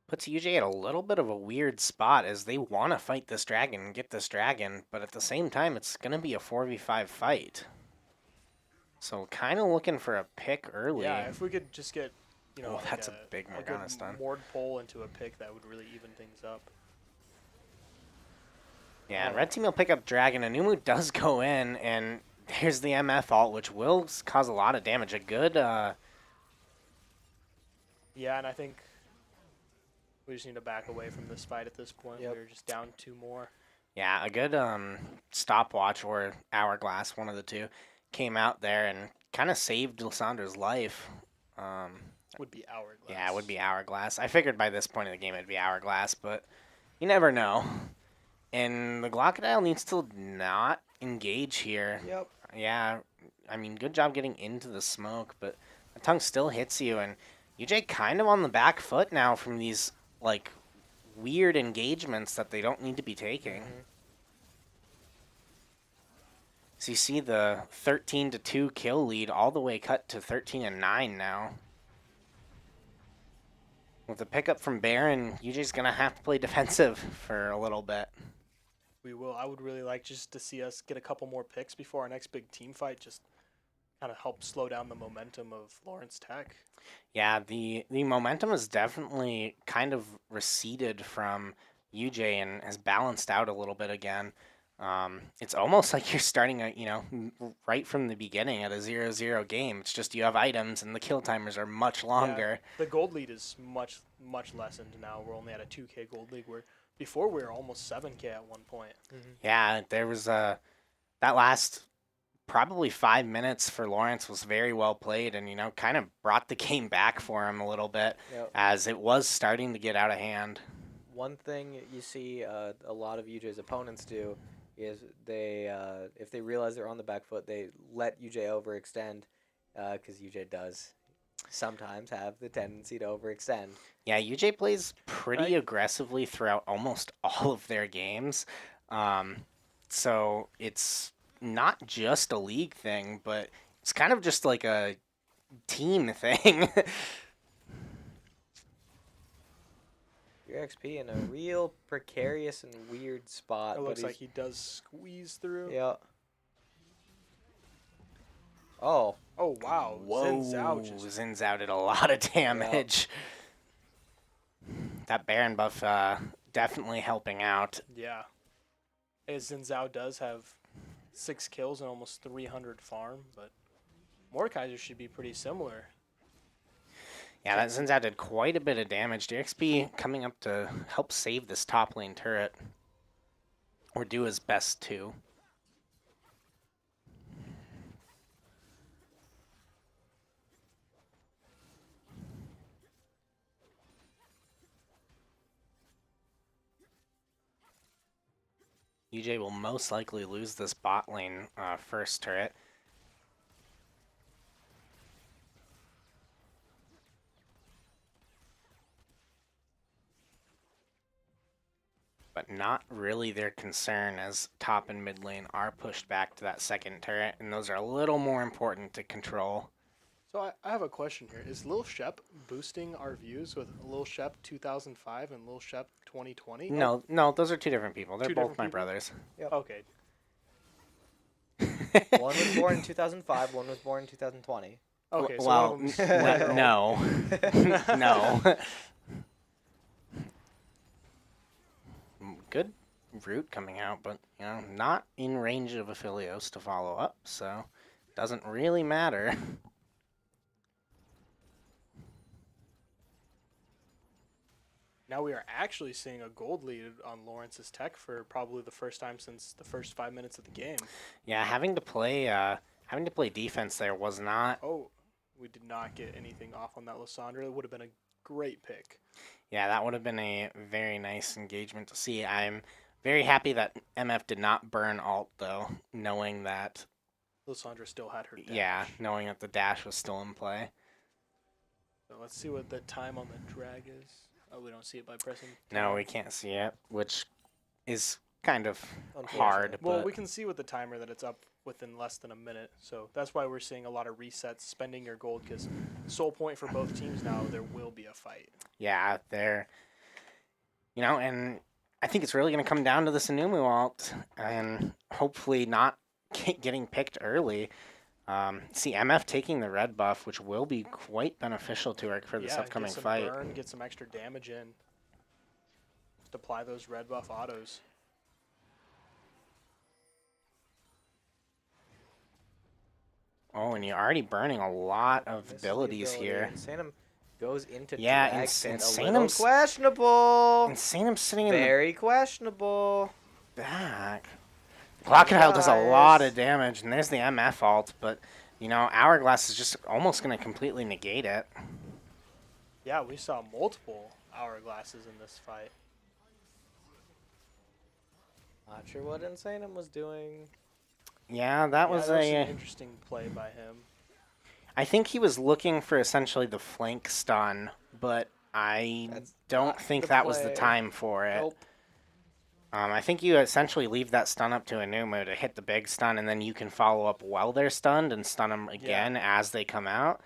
puts UJ at a little bit of a weird spot as they want to fight this dragon and get this dragon, but at the same time, it's going to be a 4v5 fight. So kind of looking for a pick early. Yeah, if we could just get, Oh, like that's a big good Morgana stun. Mord pull into a pick, that would really even things up. Yeah, and Oh. red team will pick up dragon. Anumu does go in, and here's the MF ult, which will cause a lot of damage. A good, Yeah, and I think we just need to back away from this fight at this point. Yep. We're just down 2 more. yeah, a good stopwatch or hourglass, one of the two, came out there and kind of saved Lissandra's life. Would be hourglass. Yeah, it would be hourglass. I figured by this point of the game it'd be hourglass, but you never know. And the Glockodile needs to not engage here. Yep. Yeah, I mean, good job getting into the smoke, but the tongue still hits you, and UJ kind of on the back foot now from these, like, weird engagements that they don't need to be taking. Mm-hmm. So you see the 13-2 kill lead all the way cut to 13-9 now. With the pickup from Baron, UJ's going to have to play defensive for a little bit. We will. I would really like just to see us get a couple more picks before our next big team fight. Just kind of help slow down the momentum of Lawrence Tech. Yeah, the momentum has definitely kind of receded from UJ and has balanced out a little bit again. It's almost like you're starting right from the beginning at a 0-0 game. It's just you have items and the kill timers are much longer. Yeah, the gold lead is much lessened now. We're only at a 2K gold league, where before we were almost 7K at one point. Mm-hmm. Yeah, there was that last probably 5 minutes for Lawrence was very well played and, kind of brought the game back for him a little bit Yep. as it was starting to get out of hand. One thing you see a lot of UJ's opponents do is they, if they realize they're on the back foot, they let UJ overextend, because UJ does sometimes have the tendency to overextend. Yeah, UJ plays pretty Right. aggressively throughout almost all of their games. So it's not just a league thing, but it's kind of just like a team thing. Your XP in a real precarious and weird spot. It but looks he's- like he does squeeze through. Yeah. Oh. Oh, wow. Whoa, Xin Zhao just Xin Zhao did a lot of damage. That Baron buff definitely helping out. Yeah. As Xin Zhao does have 6 kills and almost 300 farm, but Mordekaiser should be pretty similar. Yeah, that Xin Zhao did quite a bit of damage. DXP coming up to help save this top lane turret. Or do his best to. UJ will most likely lose this bot lane first turret. But not really their concern as top and mid lane are pushed back to that second turret, and those are a little more important to control. So I have a question here. Is Lil Shep boosting our views with Lil Shep 2005 and Lil Shep 2020? No, those are two different people. They're Two both different my people? brothers. Okay. One was born in 2005, one was born in 2020. Okay, so well, one of them's no, no. Good root coming out, but not in range of Aphelios to follow up, so doesn't really matter. Now we are actually seeing a gold lead on Lawrence's Tech for probably the first time since the first 5 minutes of the game. Yeah, having to play defense there was not. Oh, we did not get anything off on that Lysandra. It would have been a great pick. Yeah, that would have been a very nice engagement to see. I'm very happy that MF did not burn alt though, knowing that. Lysandra still had her dash. Yeah, knowing that the dash was still in play. So let's see what the time on the drag is. Oh, we don't see it by pressing. No, we can't see it, which is kind of Unfortunate. hard. Well, but we can see with the timer that it's up within less than a minute. So that's why we're seeing a lot of resets, spending your gold, because sole point for both teams now, there will be a fight. yeah, And I think it's really going to come down to this Anumu alt and hopefully not getting picked early. See MF taking the red buff, which will be quite beneficial to her for this Yeah, upcoming get some fight. burn, get some extra damage in. Just apply those red buff autos. Oh, and you're already burning a lot of Misses the abilities ability, here. and Sanum goes into Yeah, drag fit. A little Insanum's questionable. sitting in the Very questionable. back. Close your Crocodile does a lot eyes. of damage, and there's the MF alt, but Hourglass is just almost going to completely negate it. Yeah, we saw multiple hourglasses in this fight. Not sure what Insanum was doing. Yeah, that was an a. interesting play by him. I think he was looking for essentially the flank stun, but I That's don't not think the that was the play. time for it. Nope. I think you essentially leave that stun up to Anumu to hit the big stun, and then you can follow up while they're stunned and stun them again as they come out.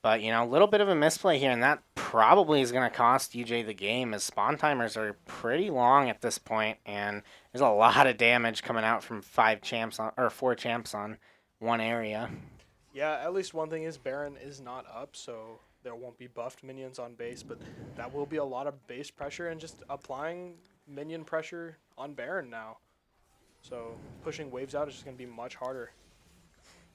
But, a little bit of a misplay here, and that probably is going to cost UJ the game, as spawn timers are pretty long at this point, and there's a lot of damage coming out from 4 champs on one area. Yeah, at least one thing is Baron is not up, so there won't be buffed minions on base, but that will be a lot of base pressure and just applying minion pressure on Baron now. So pushing waves out is just going to be much harder.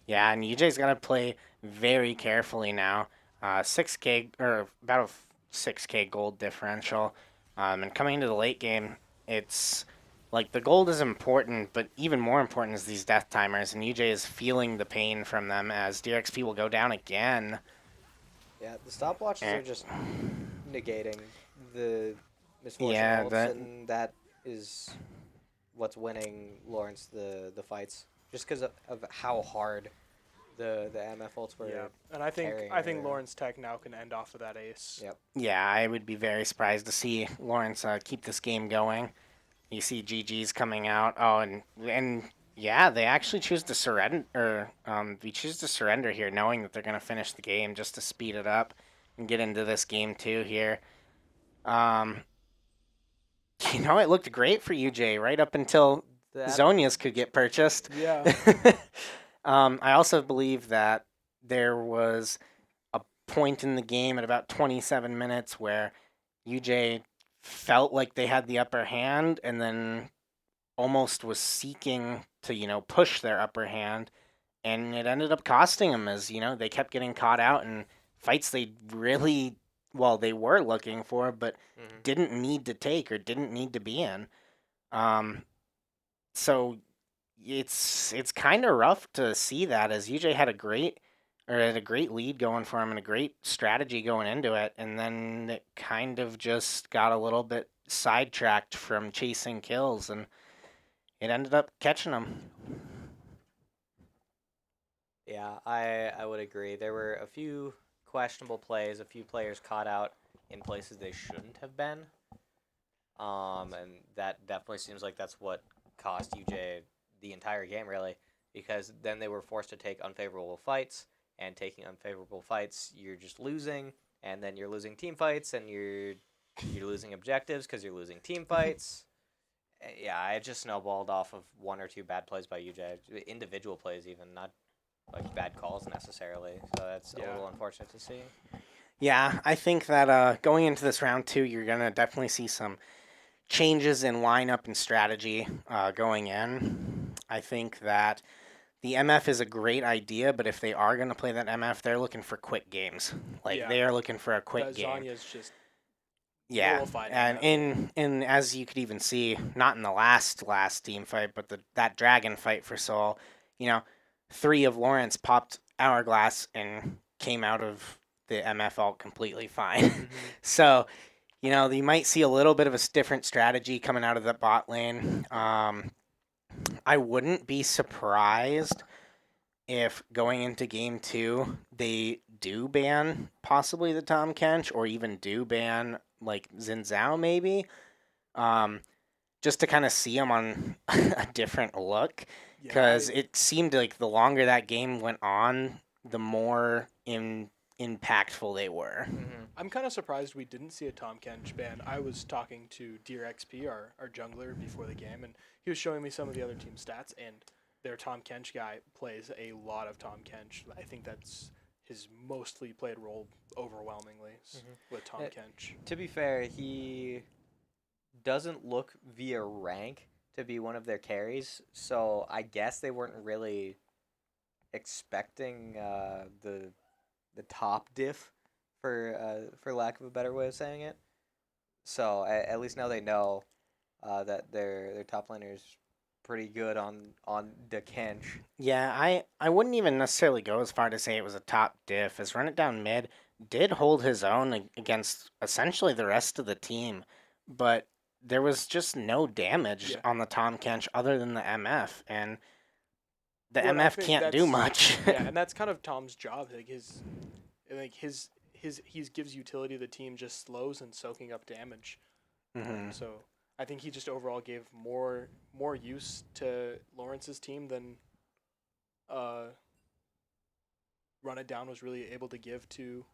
Yeah, and UJ's got to play very carefully now. 6K, or about a 6K gold differential. And coming into the late game, it's like the gold is important, but even more important is these death timers, and UJ is feeling the pain from them as DRXP will go down again. Yeah, the stopwatches are just negating the misfortune Yeah, ults, that and that is what's winning Lawrence the fights, just because of how hard the MF ults were. Yeah, and I think carrying her. Lawrence Tech now can end off of that ace. Yep. Yeah, I would be very surprised to see Lawrence keep this game going. You see GG's coming out. Oh, and yeah, they actually choose to surrender. We choose to surrender here, knowing that they're gonna finish the game just to speed it up and get into this game two here. It looked great for UJ right up until Zonia's could get purchased. Yeah. I also believe that there was a point in the game at about 27 minutes where UJ felt like they had the upper hand and then almost was seeking to, push their upper hand. And it ended up costing them as, they kept getting caught out in fights they really, they were looking for, but didn't need to take or didn't need to be in. So it's kind of rough to see that, as UJ had a great lead going for him and a great strategy going into it, and then it kind of just got a little bit sidetracked from chasing kills, and it ended up catching him. Yeah, I would agree. There were a few questionable plays, a few players caught out in places they shouldn't have been. And that definitely seems like that's what cost UJ the entire game, really, because then they were forced to take unfavorable fights, and taking unfavorable fights, you're just losing, and then you're losing team fights, and you're losing objectives because you're losing team fights. Yeah, it just snowballed off of one or two bad plays by UJ, individual plays even, not like bad calls necessarily. So that's a little unfortunate to see. Yeah, I think that going into this round two, you're gonna definitely see some changes in lineup and strategy going in. I think that the MF is a great idea, but if they are going to play that MF, they're looking for quick games. They are looking for a quick game. Zanya's just and as you could even see, not in the last team fight, but that dragon fight for Soul, 3 of Lawrence popped Hourglass and came out of the MF ult completely fine. So, you might see a little bit of a different strategy coming out of the bot lane. I wouldn't be surprised if going into game 2 they do ban possibly the Tom Kench, or even do ban like Xin Zhao maybe, just to kind of see him on a different look, because it seemed like the longer that game went on, the more in impactful they were. Mm-hmm. I'm kind of surprised we didn't see a Tom Kench ban. I was talking to Deer XP, our jungler, before the game, and he was showing me some of the other team stats, and their Tom Kench guy plays a lot of Tom Kench. I think that's his mostly played role overwhelmingly with Tom Kench. To be fair, he doesn't look via rank to be one of their carries, so I guess they weren't really expecting the top diff for lack of a better way of saying it. So at least now they know that their top laner is pretty good on the Kench. Yeah, I wouldn't even necessarily go as far to say it was a top diff, as Run It Down Mid did hold his own against essentially the rest of the team, but there was just no damage Yeah. on the Tom Kench other than the MF, and the Well, and I MF think can't do that's- much. Yeah, and that's kind of Tom's job. He gives utility to the team, just slows and soaking up damage. Mhm. So I think he just overall gave more use to Lawrence's team than Run It Down was really able to give to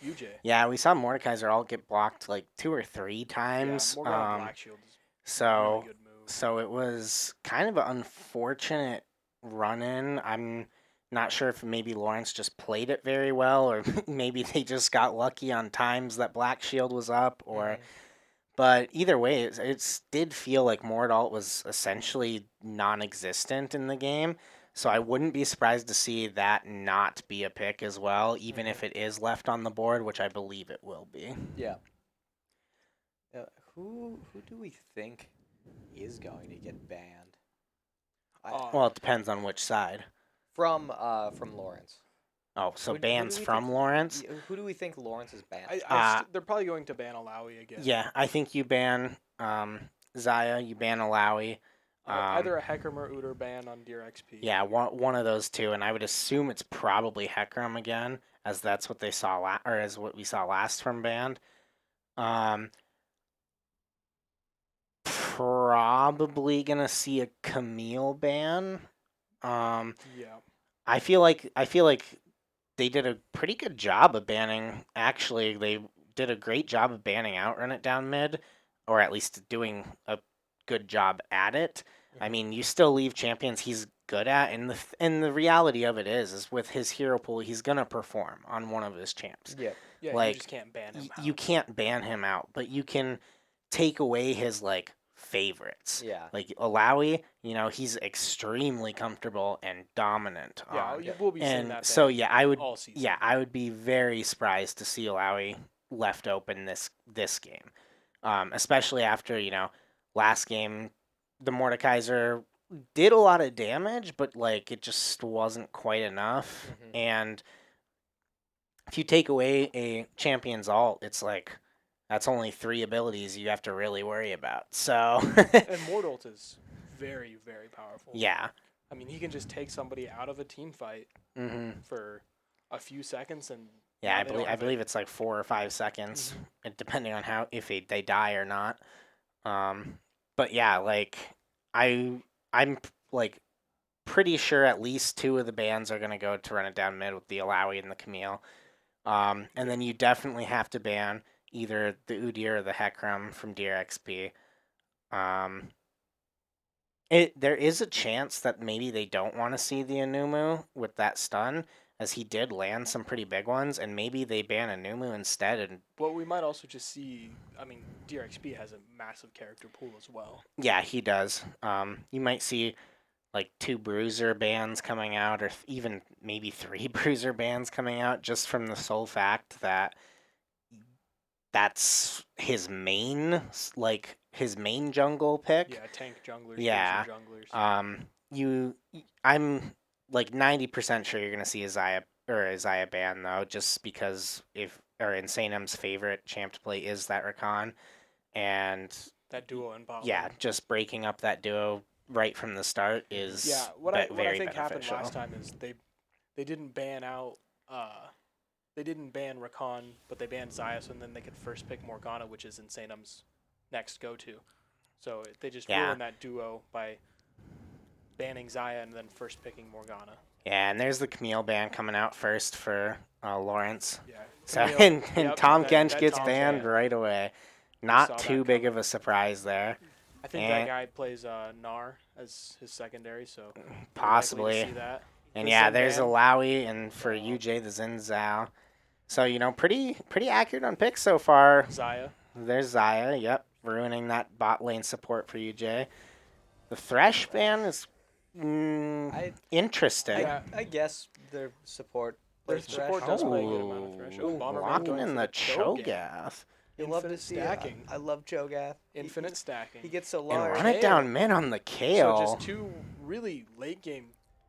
UJ. Yeah, we saw Mordekaiser all get blocked like 2 or 3 times. Yeah, Morgana Black Shield is a So really good move. so it was kind of an unfortunate run in. I'm not sure if maybe Lawrence just played it very well, or maybe they just got lucky on times that Black Shield was up, or. But either way, it did feel like Mordalt was essentially non-existent in the game. So I wouldn't be surprised to see that not be a pick as well, even if it is left on the board, which I believe it will be. Yeah. Who do we think is going to get banned? Well, it depends on which side. From Lawrence. Oh, so Who do bans we from think- Lawrence? Who do we think Lawrence is banned? They're probably going to ban Alawi again. Yeah, I think you ban Zaya, you ban Alawi. Either a Hecarim or Uter ban on Deer XP. Yeah, one of those two, and I would assume it's probably Hecarim again, as that's what they saw or as what we saw last from banned. Probably gonna see a Camille ban. Yeah. I feel like they did a pretty good job of banning. Actually, they did a great job of banning out Run It Down Mid, or at least doing a good job at it. I mean, you still leave champions he's good at, and the reality of it is with his hero pool, he's gonna perform on one of his champs. Yeah. Yeah, Like, you just can't ban him out. You can't ban him out, but you can take away his like favorites. Yeah. Like Alawi, he's extremely comfortable and dominant. Yeah, you will be seeing and that so ban yeah, I would all season. yeah, I would be very surprised to see Alawi left open this game, especially after last game the Mordekaiser did a lot of damage, but like it just wasn't quite enough. And if you take away a champion's ult, it's like that's only 3 abilities you have to really worry about. So And Mordalt is very, very powerful. yeah. I mean, he can just take somebody out of a team fight for a few seconds, and Yeah, now they don't I have believe it's like 4 or 5 seconds, depending on if they die or not. But yeah, like I'm like pretty sure at least 2 of the bans are gonna go to Run It Down Mid with the Alawi and the Camille. And then you definitely have to ban either the Udyr or the Hecarim from Deer XP. There is a chance that maybe they don't want to see the Anumu with that stun, as he did land some pretty big ones, and maybe they ban Anumu instead. And Well, we might also just see. I mean, DRXP has a massive character pool as well. yeah, he does. You might see like 2 bruiser bans coming out, or even maybe 3 bruiser bans coming out, just from the sole fact that that's his main jungle pick. Yeah, tank junglers, Yeah. junglers. I'm like 90% sure you're gonna see Isaiah ban though, just because Insane M's favorite champ to play is that Rakan, and that duo in bot yeah, lane. just breaking up that duo right from the start is What I very think happened beneficial. last time is they didn't ban out they didn't ban Rakan, but they banned Zaya, and then they could first pick Morgana, which is Insaneum's next go-to. So they just ruined that duo by banning Zaya and then first picking Morgana. Yeah, and there's the Camille ban coming out first for Lawrence. Yeah. So Camille- and yep, Tom that Gench gets Tom banned ban. right away. We Not saw that too big of coming. a surprise there. I think And that guy plays Nar as his secondary, so we're likely to possibly. see that. And The yeah, Zin there's a ban. Lowy, and for Wow. UJ the Xin Zhao. So pretty accurate on picks so far. Zaya. There's Zaya, yep, ruining that bot lane support for UJ. The Thresh ban is interesting. Yeah. I guess their support Their plays support Thresh. does play a good amount of Thresh. Oh, Ooh, Bomberman locking going in for the Cho'Gath. Cho'Gath. You love to Infinite see stacking. it. I love Cho'Gath. Infinite stacking. He gets so And large. run it down mid on the Kale. So just two really late game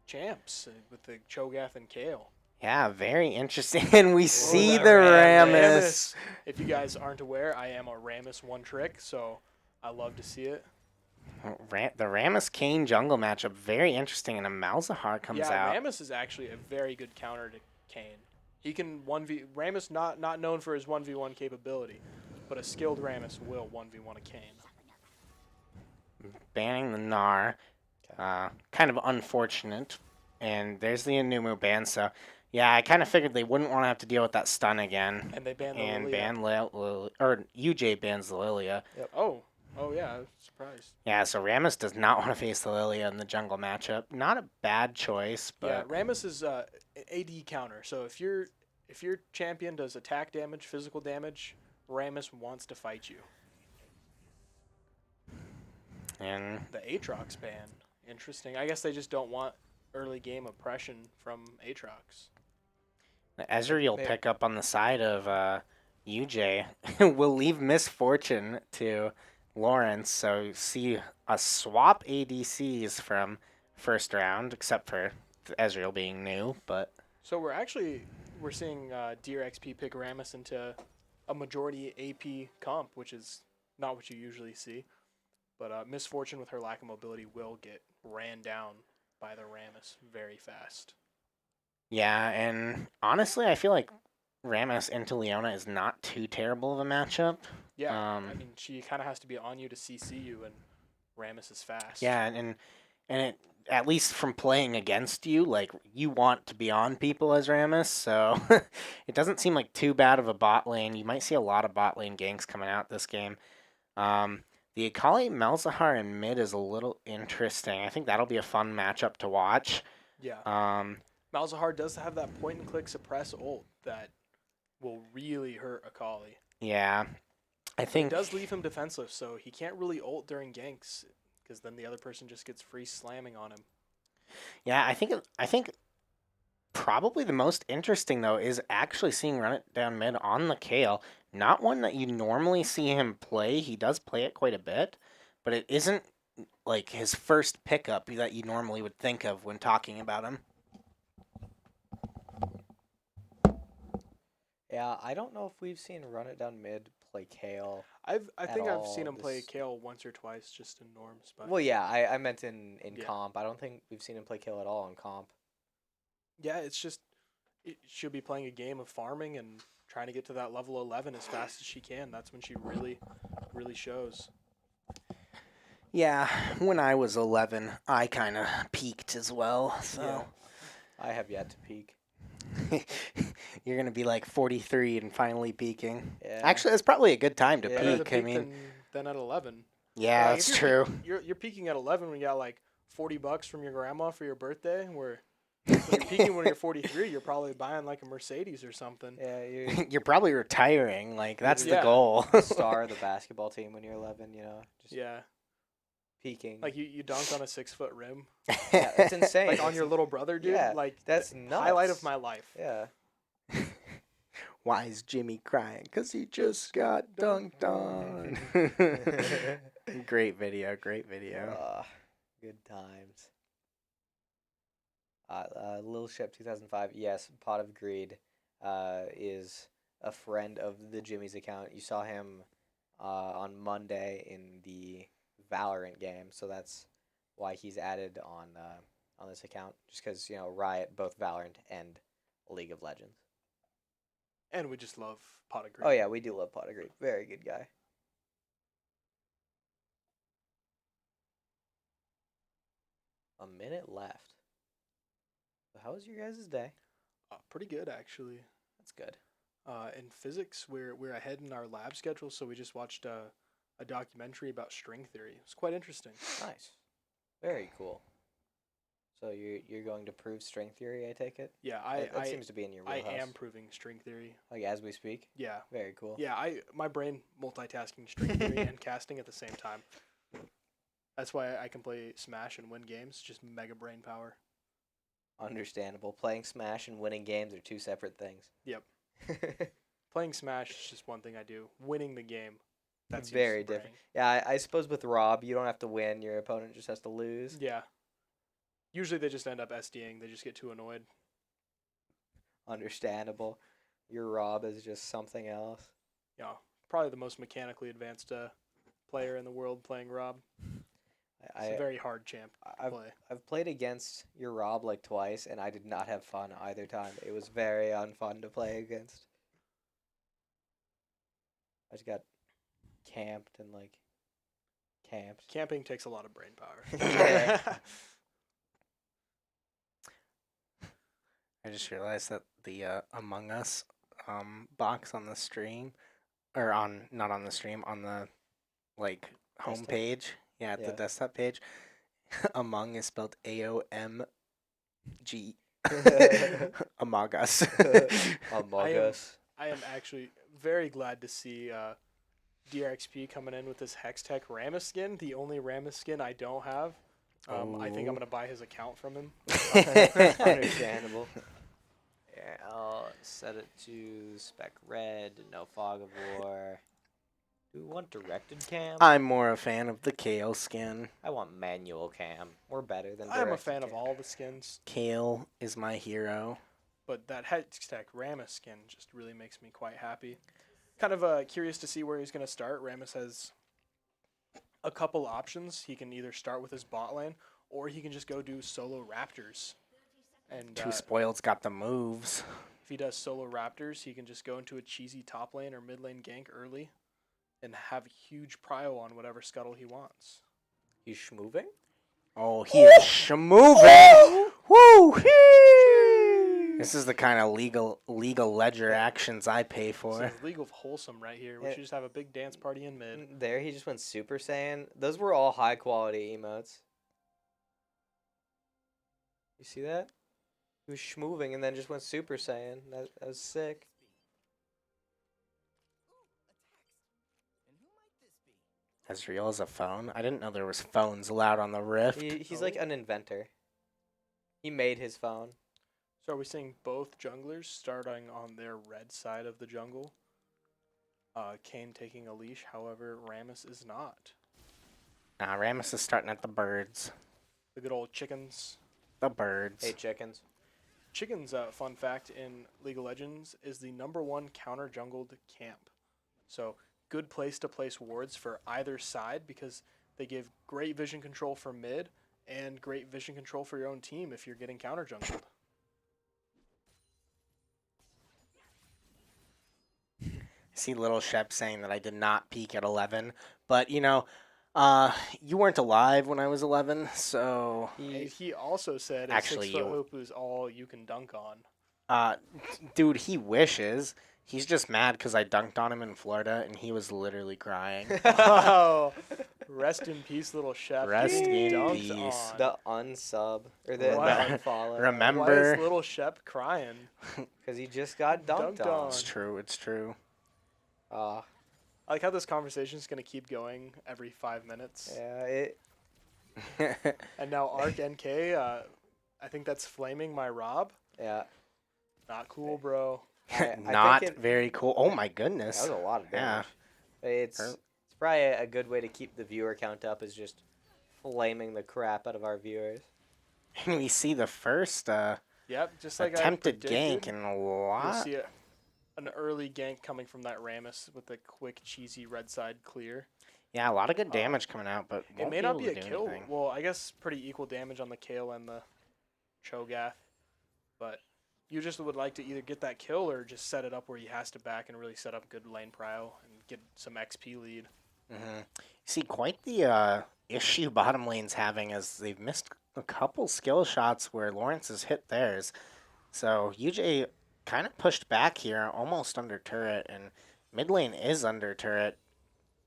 champs with the Cho'Gath and Kale. Yeah, very interesting. And we see that the Rammus. Rammus. If you guys aren't aware, I am a Rammus one trick, so I love to see it. The Rammus Kane jungle matchup, very interesting. And a Malzahar comes out. Rammus is actually a very good counter to Kane. He can 1v... Rammus not known for his 1v1 capability, but a skilled Rammus will 1v1 a Kane. Banning the Gnar. Kind of unfortunate. And there's the Anumu ban, so yeah, I kind of figured they wouldn't want to have to deal with that stun again. And they banned the And Lilia. or UJ bans the Lilia. Oh yeah, I was surprised. Yeah, so Rammus does not want to face the Lilia in the jungle matchup. Not a bad choice, Yeah, but Rammus is AD counter. So if your champion does attack damage, physical damage, Rammus wants to fight you. and The Aatrox ban, interesting. I guess they just don't want early game oppression from Aatrox. Ezreal Maybe. pick up on the side of UJ will leave Misfortune to Lawrence. So see a swap ADCs from first round, except for Ezreal being new, but. So we're seeing Deer XP pick Rammus into a majority AP comp, which is not what you usually see. But Misfortune with her lack of mobility will get ran down by the Rammus very fast. Yeah, and honestly, I feel like Rammus into Leona is not too terrible of a matchup. Yeah, I Um, mean, she kind of has to be on you to CC you, and Rammus is fast. Yeah, and it at least from playing against you, like you want to be on people as Rammus, so it doesn't seem like too bad of a bot lane. You might see a lot of bot lane ganks coming out this game. The Akali Malzahar in mid is a little interesting. I think that'll be a fun matchup to watch. Yeah. Um, Malzahar does have that point and click suppress ult that will really hurt Akali. yeah, I It think does leave him defenseless, so he can't really ult during ganks because then the other person just gets free slamming on him. Yeah, I think probably the most interesting though is actually seeing run it down mid on the Kale. Not one that you normally see him play. He does play it quite a bit, but it isn't like his first pickup that you normally would think of when talking about him. Yeah, I don't know if we've seen Run It Down Mid play Kale. I think I've all seen him play this- Kale once or twice just in norms, but Well, yeah, I meant in Yeah. comp. I don't think we've seen him play Kale at all in comp. yeah, it's just it should be playing a game of farming and trying to get to that level 11 as fast as she can. That's when she really shows. Yeah, when I was 11, I kind of peaked as well. So Yeah. I have yet to peak. you're gonna be like 43 and finally peaking. Yeah. Actually, that's probably a good time to Yeah. Better to peak. I peak mean, than at 11. yeah, Like, that's if true. You're peaking at 11 when you got like $40 from your grandma for your birthday. Where when you're peaking when you're 43, you're probably buying like a Mercedes or something. Yeah, you're You're probably retiring. Like that's the Yeah. goal. the star of the basketball team when you're 11. You know, just Yeah, peaking. like you dunked on a 6-foot rim, yeah, it's insane. like on your little brother, dude. Yeah, like that's highlight of nuts. my life. Yeah. Why is Jimmy crying? Because he just got dunked on. Great video. Great video. Good times. Lil Shep 2005. Yes, Pot of Greed is a friend of the Jimmy's account. You saw him on Monday in the Valorant game, so that's why he's added on this account. Just because Riot both Valorant and League of Legends. And we just love Pot of Green. Oh yeah, we do love Pot of Greed. Very good guy. A minute left. how was your guys' day? Pretty good, actually. That's good. In physics, we're ahead in our lab schedule, so we just watched a documentary about string theory. It's quite interesting. Nice. Very cool. So you're going to prove string theory, I take it? Yeah, That seems to be in your I wheelhouse. am proving string theory. Like as we speak? Yeah. Very cool. Yeah, my brain multitasking string theory and casting at the same time. That's why I can play Smash and win games. Just mega brain power. Understandable. Playing Smash and winning games are two separate things. Yep. Playing Smash is just one thing I do. Winning the game, that's very different. Yeah, I suppose with Rob, you don't have to win. Your opponent just has to lose. Yeah. Usually they just end up SDing. They just get too annoyed. Understandable. Your Rob is just something else. Yeah, probably the most mechanically advanced player in the world playing Rob. It's a very hard champ to play. I've played against your Rob like twice, and I did not have fun either time. It was very unfun to play against. I just got camped and camped. Camping takes a lot of brain power. Yeah. I just realized that the Among Us box on the stream, or not on the stream, on the Desktop? homepage, the Yeah. desktop page, Among is spelled AOMG. Among Us. Among Us. I am actually very glad to see DRXP coming in with this Hextech Rammus skin, the only Rammus skin I don't have. I think I'm going to buy his account from him. Understandable. Yeah, I'll set it to spec red, no fog of war. Do we want directed cam? I'm more a fan of the Kale skin. I want manual cam. We're better than I'm a directed fan of cam. all the skins, Kale is my hero. but that Hextech Rammus skin just really makes me quite happy. Kind of curious to see where he's going to start. Rammus has a couple options. He can either start with his bot lane, or he can just go do solo Raptors. And Too Spoiled's got the moves. if he does solo Raptors, he can just go into a cheesy top lane or mid lane gank early and have huge prio on whatever scuttle he wants. You schmoving? Oh, he is schmoving! Woo! This is the kind of legal ledger actions I pay This for. is League of Wholesome right here. We Yeah. should just have a big dance party in mid. There, he just went Super Saiyan. Those were all high quality emotes. You see that? He was schmoving and then just went Super Saiyan. That was sick. As real as a phone? I didn't know there was phones allowed on the Rift. He's like an inventor. He made his phone. So are we seeing both junglers starting on their red side of the jungle? Kane taking a leash, however, Rammus is not. Nah, Rammus is starting at the birds. The good old chickens. The birds. Hey, chickens. Chickens, fun fact, in League of Legends, is the #1 counter-jungled camp. So, good place to place wards for either side because they give great vision control for mid and great vision control for your own team if you're getting counter-jungled. I see Little Shep saying that I did not peak at 11, but you weren't alive when I was 11, so And he also said a Actually, 6-foot hoop is all you can dunk on. dude, he wishes. He's just mad because I dunked on him in Florida, and he was literally crying. Oh, rest in peace, Little Chef. Rest getting in dunked peace. on. The unsub or the Wow. unfollow. Remember- Why is Little Shep crying? Because he just got dunked, Dunked on. on. It's true. It's true. Ah, I like how this conversation is going to keep going every 5 minutes. yeah. And now Arc NK, I think that's flaming my Rob. Yeah. Not cool, bro. I Not think very cool. Oh my goodness. That was a lot of Yeah. damage. It's Hurt. probably a good way to keep the viewer count up is just flaming the crap out of our viewers. And we see the first Yep, just like attempted I gank predicted, and a you'll lot. see an early gank coming from that Rammus with a quick, cheesy red side clear. Yeah, a lot of good damage coming out, but It won't may not able be to a do kill. anything. Well, I guess pretty equal damage on the Kale and the Cho'Gath. But you just would like to either get that kill or just set it up where he has to back and really set up good lane prio and get some XP lead. See, quite the issue bottom lane's having is they've missed a couple skill shots where Lawrence has hit theirs. So UJ kind of pushed back here, almost under turret, and mid lane is under turret.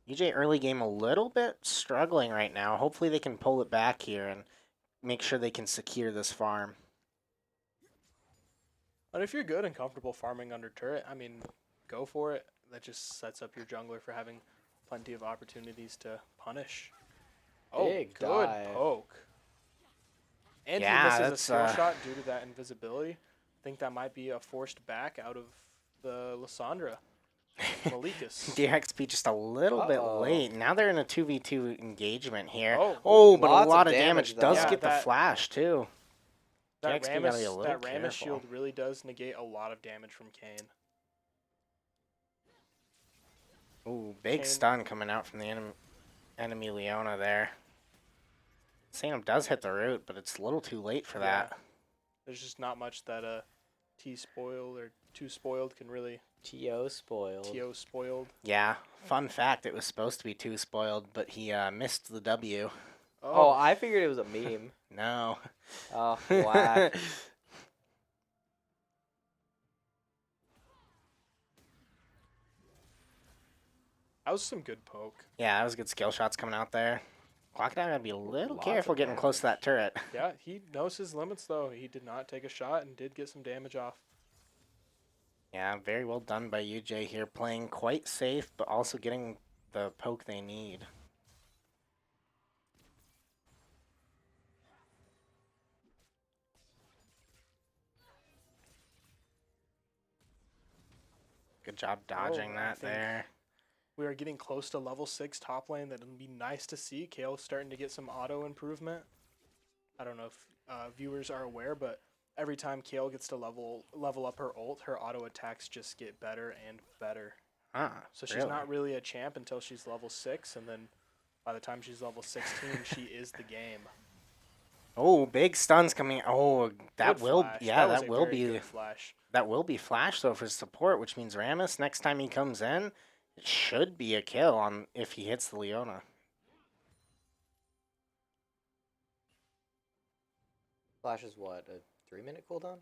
UJ early game a little bit struggling right now. Hopefully they can pull it back here and make sure they can secure this farm. But if you're good and comfortable farming under turret, I mean, go for it. That just sets up your jungler for having plenty of opportunities to punish. Oh, Big good dive. poke. And Yeah, he misses a that's, skill shot due to that invisibility. I think that might be a forced back out of the Lysandra. Malikas. DXP just a little bit Uh-oh. late. Now they're in a 2v2 engagement here. Oh, But a lots of lot of damage, damage though. does Yeah, get the that- flash, too. that DXP gotta be a Rammus, little that Rammus careful. shield really does negate a lot of damage from Kane. Ooh, big Kane. stun coming out from the enemy Leona there. Sanum does hit the root, but it's a little too late for that. Yeah. There's just not much that T-spoiled or too spoiled can really TO spoiled. TO spoiled. Yeah, fun fact, it was supposed to be too spoiled, but he missed the W. Oh, I figured it was a meme. No. Oh, wow. that was some good poke. Yeah, that was good skill shots coming out there. Crocodile gotta be a little Lots careful of getting close to that turret. Yeah, he knows his limits though. He did not take a shot and did get some damage off. Yeah, very well done by UJ here, playing quite safe, but also getting the poke they need. Good job dodging I that think- there. We are getting close to level 6 top lane. That'll be nice to see. Kale's starting to get some auto improvement. I don't know if viewers are aware, but every time Kale gets to level up her ult, her auto attacks just get better and better. So she's not really a champ until she's level 6, and then by the time she's level 16, she is the game. Oh, big stuns coming. Oh, that Good will. flash. Yeah, was that a will very be. good flash. That will be flash though for support, which means Rammus next time he comes in, it should be a kill on if he hits the Leona. Flash is what, a 3-minute cooldown?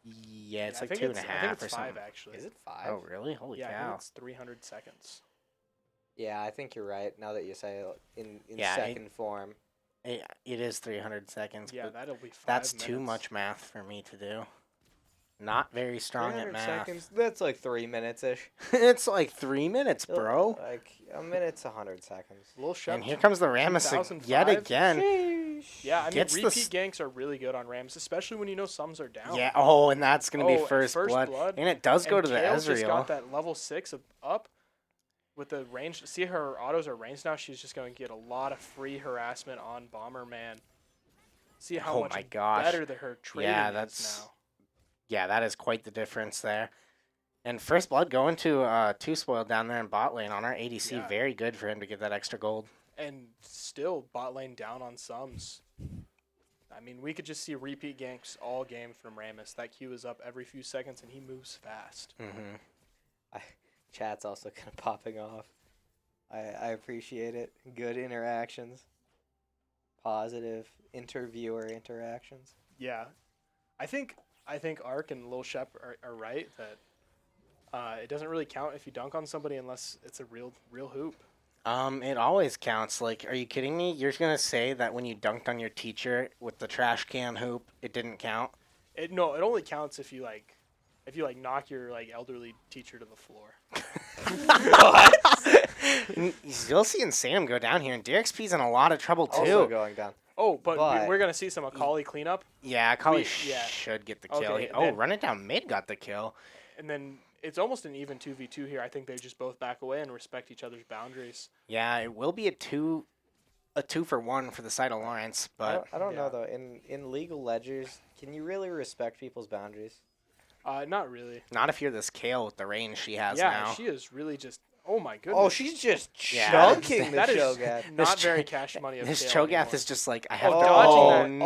Yeah, it's I like think 2.5 I think or it's something. 5 actually. Is it 5? Oh, really? Holy Yeah, I cow! think it's 300 seconds. Yeah, I think you're right. Now that you say it in Yeah, second form. It is 300 seconds, Yeah, but that'll be 5 that's minutes. too much math for me to do. Not very strong at 300 math. seconds? That's like 3 minutes-ish. It's like 3 minutes, bro. Like, a minute's 100 seconds. Little Shep, And here comes the Rammus yet 2005. again. Yeah, I mean, Gets the repeat ganks are really good on Rams, especially when you know sums are down. Yeah. Oh, and that's gonna Oh, be and first, first blood. blood. and it does go And to the Kale's just Ezreal. got that level 6 up with the range. See, her autos are ranged now. She's just going to get a lot of free harassment on Bomberman. See how Oh much my gosh. better her trading Yeah, is that's- now. Yeah, that is quite the difference there. And first blood going to two spoiled down there in bot lane on our ADC. Yeah. Very good for him to get that extra gold. And still, bot lane down on sums. I mean, we could just see repeat ganks all game from Rammus. That Q is up every few seconds, and he moves fast. Mm-hmm. Chat's also kind of popping off. I appreciate it. Good interactions. Positive interviewer interactions. Yeah, I think Ark and Lil Shep are right that it doesn't really count if you dunk on somebody unless it's a real hoop. It always counts. Like, are you kidding me? You're gonna say that when you dunked on your teacher with the trash can hoop, it didn't count? It only counts if you knock your elderly teacher to the floor. You'll see Sam go down here, and DXP's in a lot of trouble too. Also going down. Oh, but But- we're gonna see some Akali cleanup, Yeah, Akali yeah. should get the kill. Okay, Oh, then- run it down mid got the kill. and then it's almost an even 2v2 here. I think they just both back away and respect each other's boundaries. Yeah, it will be a two for one for the side of Lawrence, but I don't know yeah. though. In legal ledgers, can you really respect people's boundaries? Not really. not if you're this Kale with the range she has Yeah, now. she is really just. Oh my goodness. Oh, she's just Yeah, chunking the that is Shogat. not This very Ch- cash money. Of This Kale Cho'Gath anymore. is just like I have Oh, to. dodging that. no!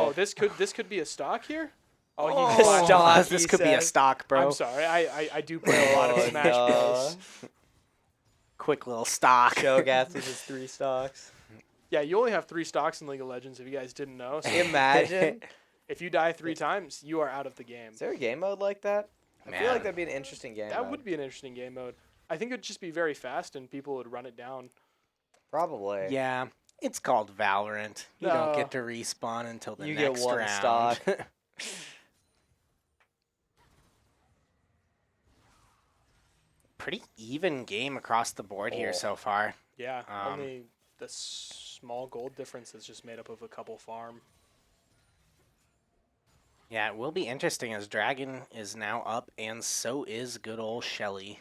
Oh, this could be a stock here. Oh, he Oh, flashed. stock, this he could be a said. stock, bro. I'm sorry. I do play a lot of Oh, Smash no. Bros. Quick little stock. Shogat with his 3 stocks. Yeah, you only have 3 stocks in League of Legends if you guys didn't know. So Imagine. if you die 3 times, you are out of the game. Is there a game mode like that? I feel Man. like that'd be an interesting game That mode. would be an interesting game mode. I think it'd just be very fast and people would run it down. Probably. Yeah, it's called Valorant. You don't No. get to respawn until the You get next one round. stock. Pretty even game across the board here Oh. so far. Yeah, Um, only the small gold difference is just made up of a couple farm. Yeah, it will be interesting as Dragon is now up, and so is good old Shelly.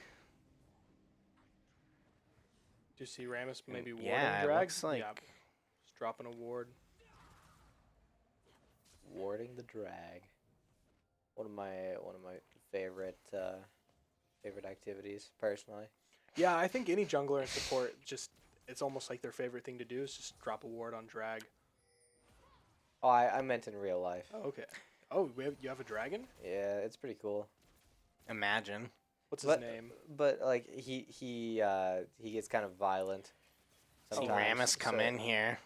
Do you see Rammus maybe warding Yeah, it drag? looks like Yeah, just dropping a ward. Warding the drag. One of my favorite favorite activities personally. Yeah, I think any jungler and support just it's almost like their favorite thing to do is just drop a ward on drag. Oh, I meant in real life. Oh, okay. Oh, you have a dragon? Yeah, it's pretty cool. imagine. What's his But name? but like he gets kind of violent. See sometimes, Rammus come so- in here.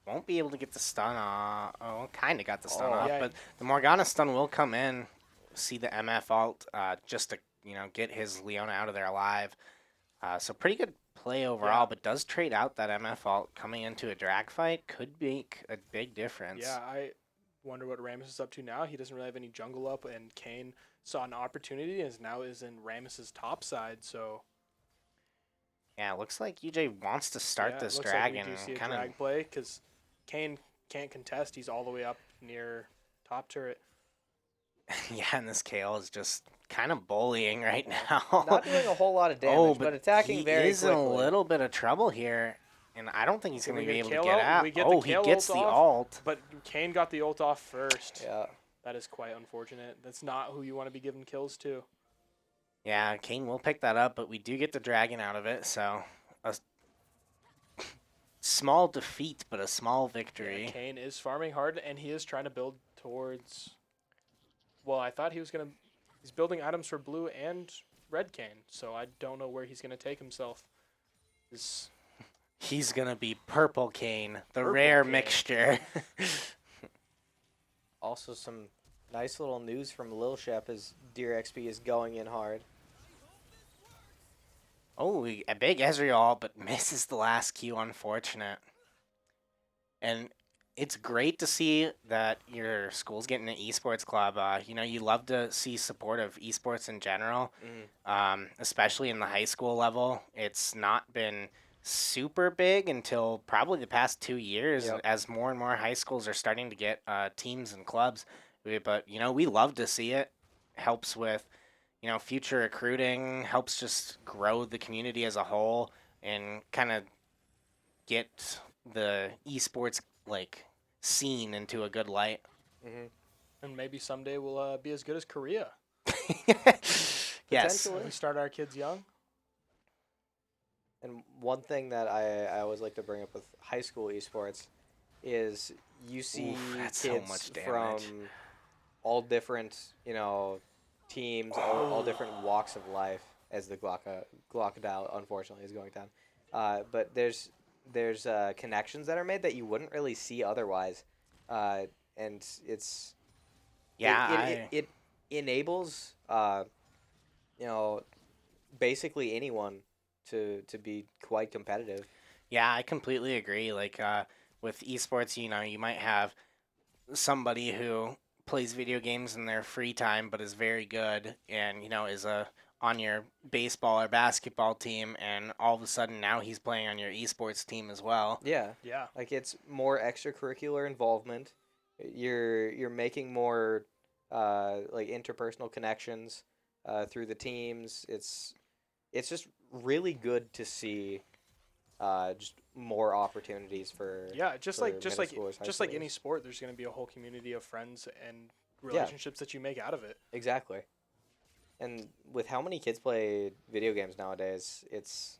Won't be able to get the stun off. Oh, kind of got the stun Oh. off, Yeah. but the Morgana stun will come in. See the MF ult just to get his Leona out of there alive. So pretty good play overall, Yeah. but does trade out that MF ult coming into a drag fight could make a big difference. Yeah, I wonder what Rammus is up to now. He doesn't really have any jungle up, and Kane saw an opportunity and now is in Rammus's top side. So Yeah, it looks like UJ wants to start yeah, it this looks dragon. Like we do see a kind of drag play because Kane can't contest. He's all the way up near top turret. yeah, and this Kale is just kind of bullying right now. Not doing a whole lot of damage, oh, but attacking he very is quickly. in a little bit of trouble here, and I don't think he's Can going we to be get able to Kale get out? out. We get the Oh, he Kale gets ult the off? ult. But Kane got the ult off first. Yeah. That is quite unfortunate. That's not who you want to be giving kills to. Yeah, Kane will pick that up, but we do get the dragon out of it, so a small defeat, but a small victory. Yeah, Kane is farming hard, and he is trying to build towards. Well, I thought he was gonna. He's building items for blue and red Kane, so I don't know where he's gonna take himself. This He's going to be purple Kane, the Purple rare Kane. mixture. Also, some nice little news from Lil Shep is Deer XP is going in hard. Oh, a big Ezreal, but misses the last Q, unfortunate. And it's great to see that your school's getting an esports club. You love to see support of esports in general, especially in the high school level. It's not been super big until probably the past 2 years, Yep. as more and more high schools are starting to get teams and clubs. But, we love to see it. Helps with future recruiting, helps just grow the community as a whole and kind of get the esports scene into a good light. and maybe someday we'll be as good as Korea. Yes. Potentially. We start our kids young. And one thing that I always like to bring up with high school esports is you see Oof, that's so kids much from damage. all different, teams, all different walks of life, as the Glockadile unfortunately is going down. But there's connections that are made that you wouldn't really see otherwise, and it's it enables basically anyone to be quite competitive. Yeah, I completely agree. With esports, you might have somebody who plays video games in their free time but is very good and, is on your baseball or basketball team, and all of a sudden now he's playing on your esports team as well. Yeah. Yeah. Like, it's more extracurricular involvement. You're making more interpersonal connections through the teams. It's just really good to see just more opportunities for Yeah, just for like middle schoolers, high just like any schoolers. sport, there's going to be a whole community of friends and relationships that you make out of it. Exactly. And with how many kids play video games nowadays, it's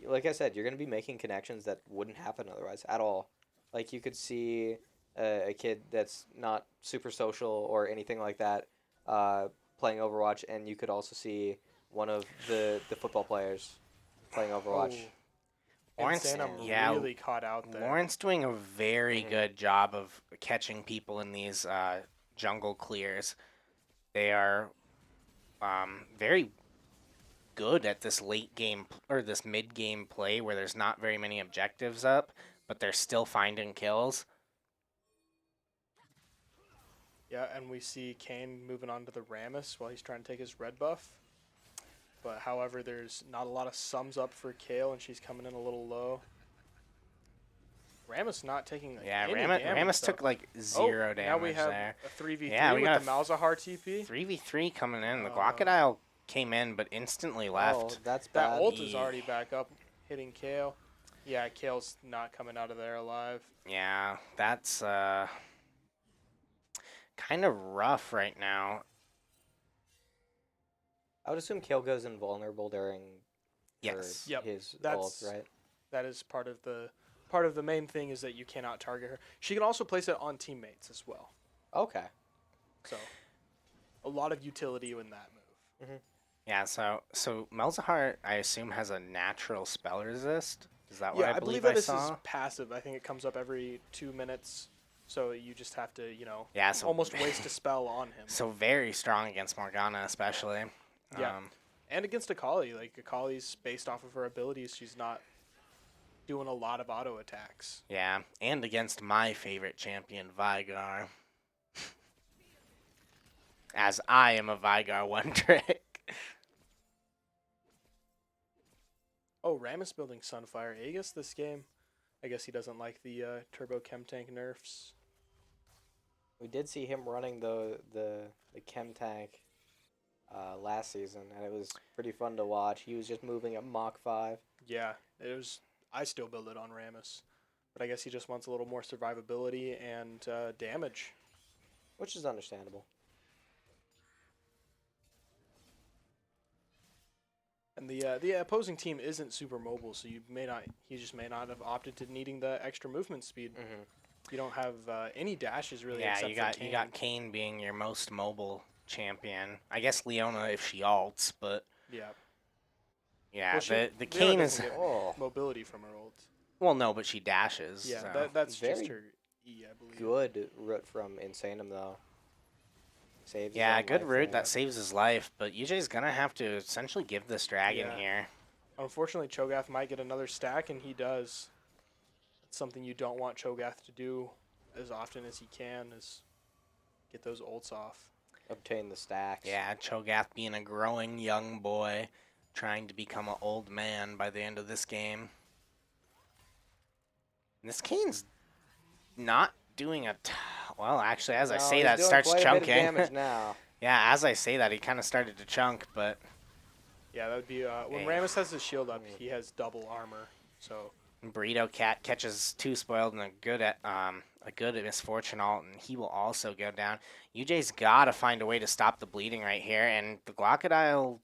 like I said, you're going to be making connections that wouldn't happen otherwise at all. Like, you could see a kid that's not super social or anything like that playing Overwatch, and you could also see one of the football players playing Overwatch. Oh. Lawrence, Insane, I'm yeah, really caught out there. Lawrence doing a very good job of catching people in these jungle clears. They are very good at this late game or this mid game play where there's not very many objectives up, but they're still finding kills. Yeah, and we see Kane moving on to the Rammus while he's trying to take his red buff. But however, there's not a lot of sums up for Kale, and she's coming in a little low. Rammus not taking like, Yeah, any Rammus, damage. Rammus took like zero damage now we have there. a 3v3 Yeah, we with got the a Malzahar TP. 3v3 coming in. The Oh, Crocodile came in but instantly Oh, left. that's That bad. ult is already back up, hitting Kale. Yeah, Kale's not coming out of there alive. Yeah, that's kind of rough right now. I would assume Kale goes invulnerable during Yes. Yep, his ult, that's- right? That is part of the main thing is that you cannot target her. She can also place it on teammates as well. Okay. So a lot of utility in that move. Yeah, so Malzahar, I assume, has a natural spell resist. Is that what Yeah, I believe that I this saw? is passive. I think it comes up every 2 minutes, so you just have to, Yeah, so almost waste a spell on him. so very strong against Morgana, especially. Yeah. And against Akali, like Akali's based off of her abilities, she's not doing a lot of auto attacks. Yeah, and against my favorite champion, Vigar. As I am a Vigar one trick. Oh, Rammus building Sunfire Aegis this game. I guess he doesn't like the Turbo Chem Tank nerfs. We did see him running the chem tank last season, and it was pretty fun to watch. He was just moving at Mach 5. Yeah, it was. I still build it on Rammus, but I guess he just wants a little more survivability and damage. Which is understandable. And the opposing team isn't super mobile, so he just may not have opted to needing the extra movement speed. Mm-hmm. You don't have any dashes really. Yeah, except you got Kayn being your most mobile champion. I guess Leona if she ults, but Yeah. yeah, Well, the Leona Kayn doesn't is get Oh, mobility from her ult. well, no, but she dashes. Yeah, so. that's just Very her E, I believe. good root from Insanum, though. Saves his Yeah, own good life root there. that saves his life, but UJ's gonna have to essentially give this dragon Yeah. here. Unfortunately, Cho'Gath might get another stack, and he does. It's something you don't want Cho'Gath to do as often as he can, is get those ults off. Obtain the stacks. Yeah, Cho'Gath being a growing young boy, trying to become an old man by the end of this game. And this Kayn's not doing well, actually, as I No, say he's that, doing starts quite a bit of chunking. damage now. Yeah, as I say that, he kind of started to chunk, but Yeah, that would be when Yeah. Rammus has his shield up, he has double armor. So Burrito Cat catches two spoiled and a good misfortune ult, and he will also go down. UJ's got to find a way to stop the bleeding right here, and the Crocodile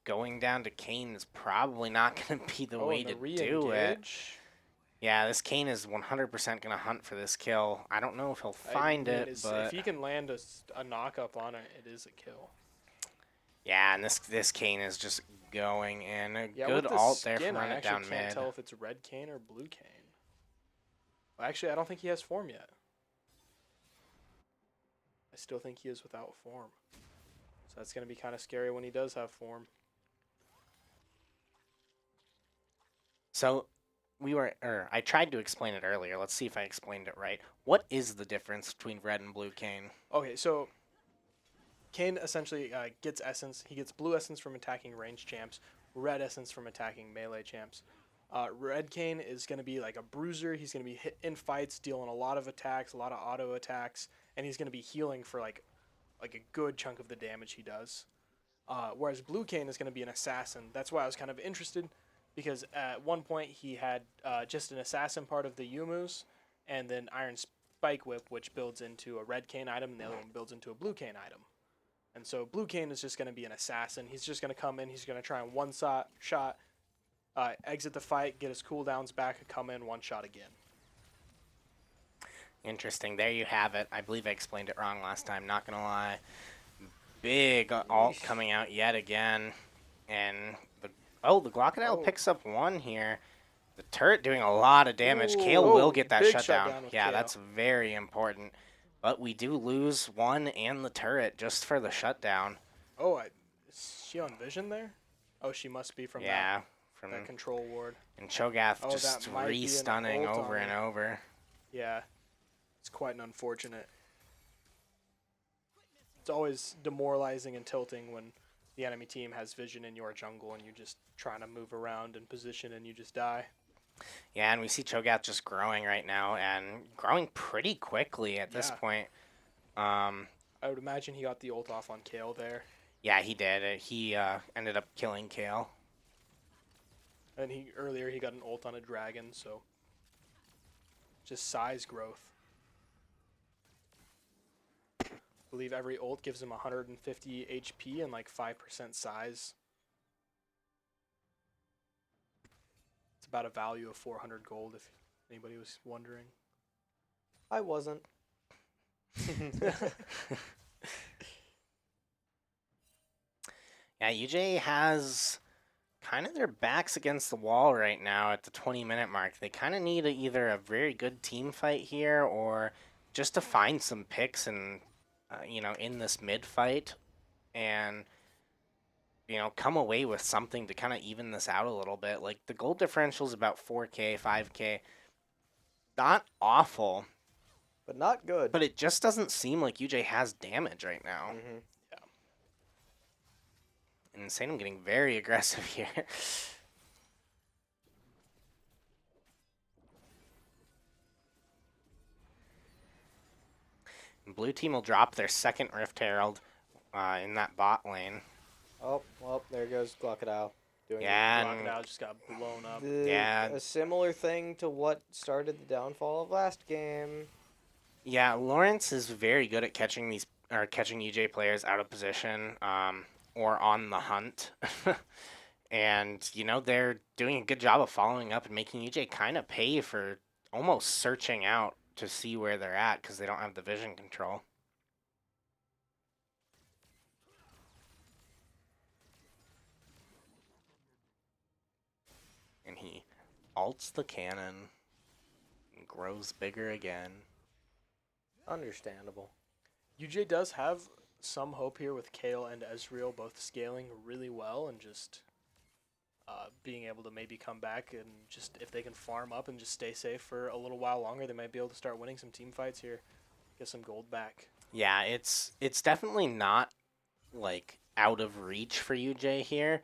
going down to Kayn is probably not going to be the way and to the do it. re-engage. Yeah, this Kayn is 100% going to hunt for this kill. I don't know if he'll I find mean, it, but if he can land a knock up on it, it is a kill. yeah, and this Kayn is just going in. A Yeah, good with the ult there skin, from I Run It actually Down can't mid. tell if it's red cane or blue cane. Well, actually, I don't think he has form yet. I still think he is without form. So that's going to be kind of scary when he does have form. So I tried to explain it earlier. Let's see if I explained it right. What is the difference between red and blue Kayn? Okay, so Kayn essentially gets essence. He gets blue essence from attacking ranged champs, red essence from attacking melee champs. Red Kayn is going to be like a bruiser. He's going to be hit in fights, dealing a lot of attacks, a lot of auto attacks, and he's going to be healing for like a good chunk of the damage he does. Whereas blue Kayn is going to be an assassin. That's why I was kind of interested, because at one point he had just an assassin part of the Yumu's, and then Iron Spike Whip, which builds into a red Kayn item, and the other one builds into a blue Kayn item. And so blue Kayn is just going to be an assassin. He's just going to come in, he's going to try and shot, exit the fight, get his cooldowns back, come in, one shot again. Interesting. There you have it. I believe I explained it wrong last time. Not going to lie. Big ult coming out yet again. And the Crocodile picks up one here. The turret doing a lot of damage. Kale Ooh. will get that Big shutdown. shutdown with Yeah, Kale. that's very important. But we do lose one and the turret just for the shutdown. Oh, is she on vision there? Oh, she must be from Yeah, from that control ward. and Cho'Gath Oh, just that might be an re-stunning ult over on and her. over. Yeah, it's quite an unfortunate. It's always demoralizing and tilting when the enemy team has vision in your jungle and you're just trying to move around in position and you just die. Yeah, and we see Cho'Gath just growing right now and growing pretty quickly at this Yeah. point. I would imagine he got the ult off on Kale there. Yeah, he did. He ended up killing Kale. And earlier he got an ult on a dragon, so just size growth. I believe every ult gives him 150 HP and like 5% size. It's about a value of 400 gold if anybody was wondering. I wasn't. Yeah, UJ has kind of their backs against the wall right now at the 20-minute mark. They kind of need either a very good team fight here or just to find some picks and in this mid fight and come away with something to kind of even this out a little bit. Like the gold differential is about 4K, 5K. Not awful, But not good. but it just doesn't seem like UJ has damage right now. Mm-hmm. And Insane, I'm getting very aggressive here. Blue team will drop their second Rift Herald in that bot lane. Oh, well, there goes Glockodow. Doing Yeah, Crocodile just got blown up. a similar thing to what started the downfall of last game. yeah. Lawrence is very good at catching catching UJ players out of position or on the hunt, and they're doing a good job of following up and making UJ kind of pay for almost searching out to see where they're at because they don't have the vision control. And he alts the cannon and grows bigger again. Understandable. UJ does have some hope here with Kale and Ezreal both scaling really well and just being able to maybe come back and just if they can farm up and just stay safe for a little while longer, they might be able to start winning some team fights here, get some gold back. Yeah, it's definitely not like out of reach for UJ here,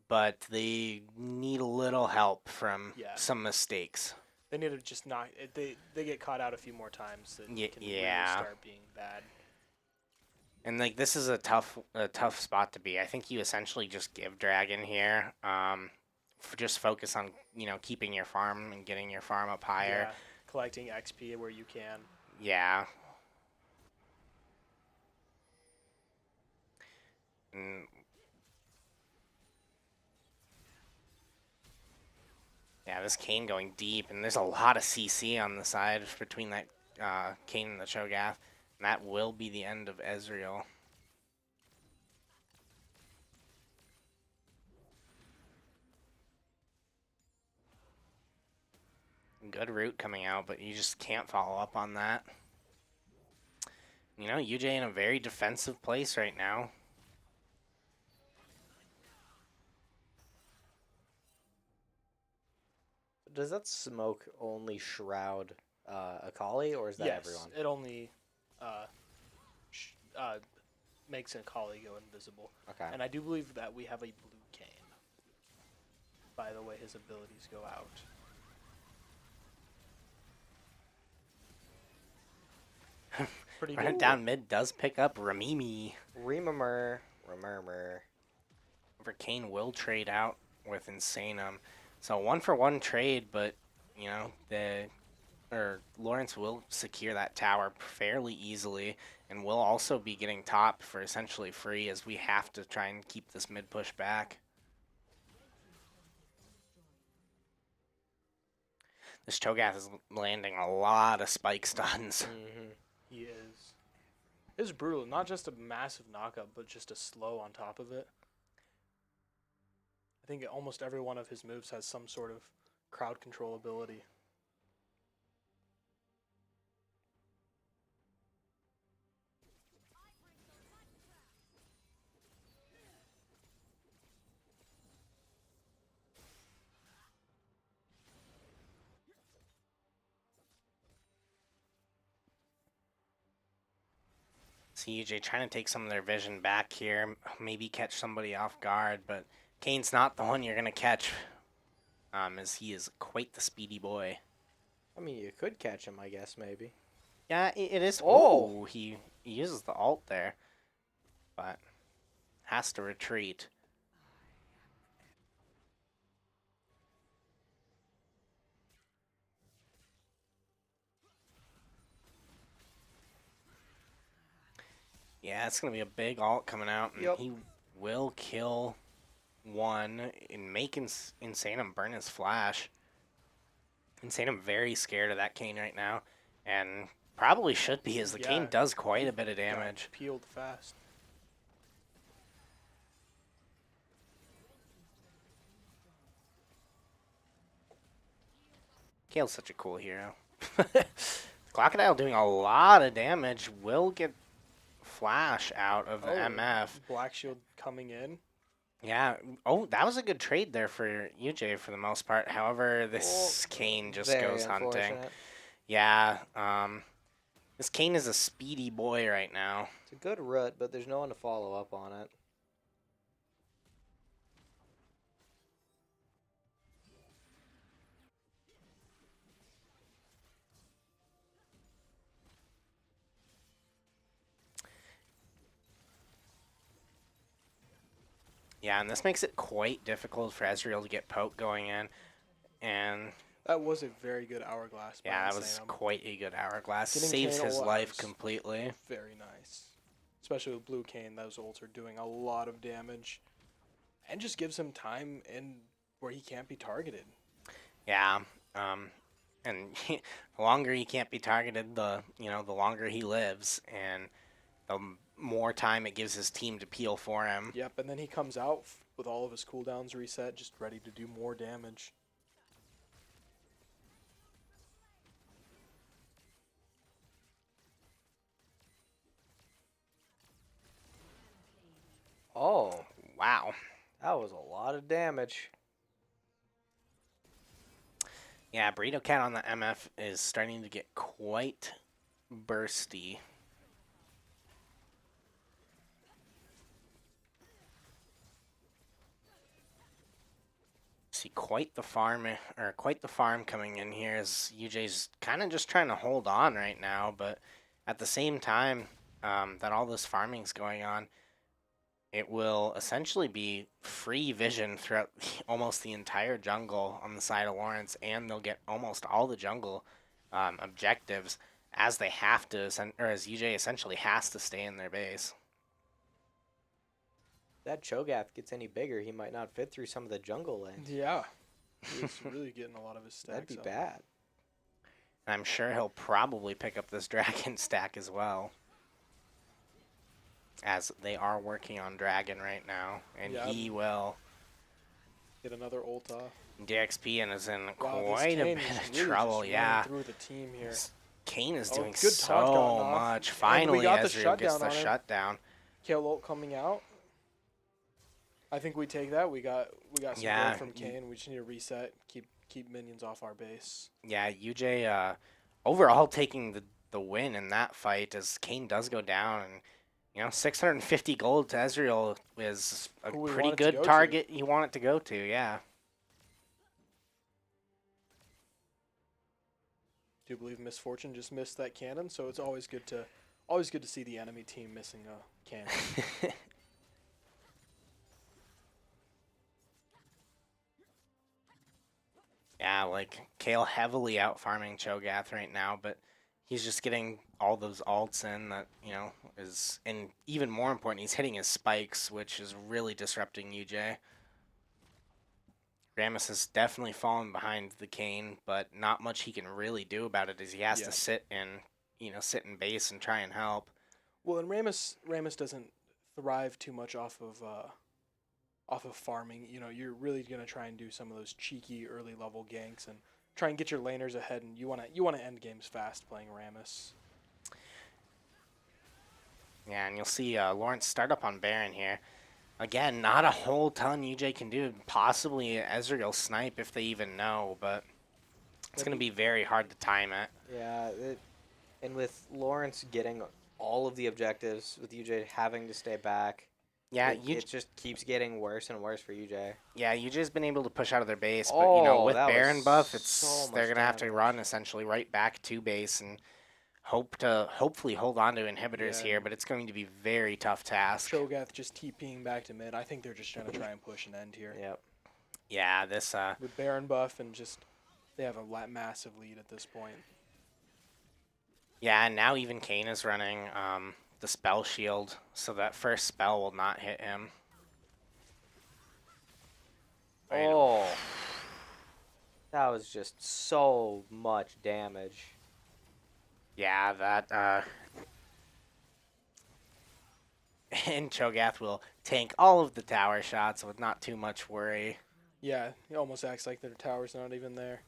but they need a little help from some mistakes. They need to just not they get caught out a few more times that can really start being bad. And like this is a tough spot to be. I think you essentially just give Dragon here. Just focus on keeping your farm and getting your farm up higher. Yeah, collecting XP where you can. Yeah. And yeah, this Kayn going deep, and there's a lot of CC on the side between that Kayn and the Cho'Gath. And that will be the end of Ezreal. Good route coming out, but you just can't follow up on that. UJ in a very defensive place right now. Does that smoke only shroud Akali, or is that everyone? It only makes Akali go invisible. Okay. And I do believe that we have a blue Kayn. By the way, his abilities go out. Pretty Right good. down mid does pick up Ramimi. Remember. Kayn will trade out with Insanum. So 1-for-1 trade, but Lawrence will secure that tower fairly easily, and will also be getting top for essentially free as we have to try and keep this mid push back. This Cho'Gath is landing a lot of spike stuns. Mm-hmm. He is. It's brutal. Not just a massive knockup, but just a slow on top of it. I think almost every one of his moves has some sort of crowd control ability. CJ trying to take some of their vision back here, maybe catch somebody off guard, but Kane's not the one you're going to catch, as he is quite the speedy boy. I mean, you could catch him, I guess, maybe. Yeah, it is. Oh! Oh, he uses the ult there, but has to retreat. Yeah, it's going to be a big ult coming out, and Yep. he will kill one and make Insanum burn his flash. Insanum very scared of that Kane right now, and probably should be, as the Kane Yeah, does quite a bit of Got damage. peeled fast. Kale's such a cool hero. Crocodile doing a lot of damage. Will get flash out of the MF. Black Shield coming in. Yeah. Oh, that was a good trade there for UJ for the most part. However, this Kane just Very goes hunting. unfortunate. Yeah. This Kane is a speedy boy right now. It's a good root, but there's no one to follow up on it. Yeah, and this makes it quite difficult for Ezreal to get poke going in. And That was a very good hourglass. by yeah, that was Insanum. quite a good hourglass. Getting Saves Kane his alive life is completely. Very nice. Especially with Blue Kane, those ults are doing a lot of damage. And just gives him time in where he can't be targeted. Yeah. And the longer he can't be targeted, the longer he lives, and the more time it gives his team to peel for him. Yep, and then he comes out with all of his cooldowns reset, just ready to do more damage. Oh, Wow. that was a lot of damage. Yeah, Burrito Cat on the MF is starting to get quite bursty. See quite the farm coming in here, as UJ's kind of just trying to hold on right now, but at the same time that all this farming's going on, it will essentially be free vision throughout almost the entire jungle on the side of Lawrence, and they'll get almost all the jungle objectives, as they have to, or as UJ essentially has to stay in their base. If that Cho'Gath gets any bigger, he might not fit through some of the jungle lanes. Yeah. He's really getting a lot of his stacks That'd be up. bad. And I'm sure he'll probably pick up this dragon stack as well, as they are working on dragon right now, and Yeah. he will Get another ult off. DXP and is in Wow, this quite a Kane bit is of really trouble. just Yeah, running through the team here. Kane is Oh, doing good taunt gotten so off. much. And we Finally, got the Ezreal gets shutdown the on him. shutdown. Kale ult coming out. I think we take that. We got some Yeah, gold from Kane. We just need to reset. Keep minions off our base. Yeah, UJ overall taking the win in that fight, as Kane does go down, and 650 gold to Ezreal is a Who we pretty want it to good go to. target you want it to go to. Yeah. Do believe Misfortune just missed that cannon, so it's always good to see the enemy team missing a cannon. Yeah, like Kale heavily out farming Cho'Gath right now, but he's just getting all those ults in that, is, and even more important, he's hitting his spikes, which is really disrupting UJ. Rammus has definitely fallen behind the Kane, but not much he can really do about it, as he has Yeah. to sit in base and try and help. Well, and Ramus doesn't thrive too much off of off of farming. You're really gonna try and do some of those cheeky early level ganks and try and get your laners ahead. And you wanna end games fast playing Rammus. Yeah, and you'll see Lawrence start up on Baron here. Again, not a whole ton UJ can do. Possibly Ezreal snipe if they even know, but it's going to be very hard to time it. Yeah, and with Lawrence getting all of the objectives, with UJ having to stay back, Yeah, it just keeps getting worse and worse for UJ. Yeah, UJ's been able to push out of their base, but with That Baron was buff, so they're much gonna have to damage. run essentially right back to base and hopefully hold on to inhibitors Yeah, here, but it's going to be a very tough task. Cho'Gath just TPing back to mid. I think they're just gonna try and push an end here. Yep. Yeah, this With Baron buff and just they have a massive lead at this point. yeah, and now even Kane is running the spell shield, so that first spell will not hit him. Oh, that was just so much damage. Yeah, that and Cho'Gath will tank all of the tower shots with not too much worry. Yeah, it almost acts like their tower's not even there.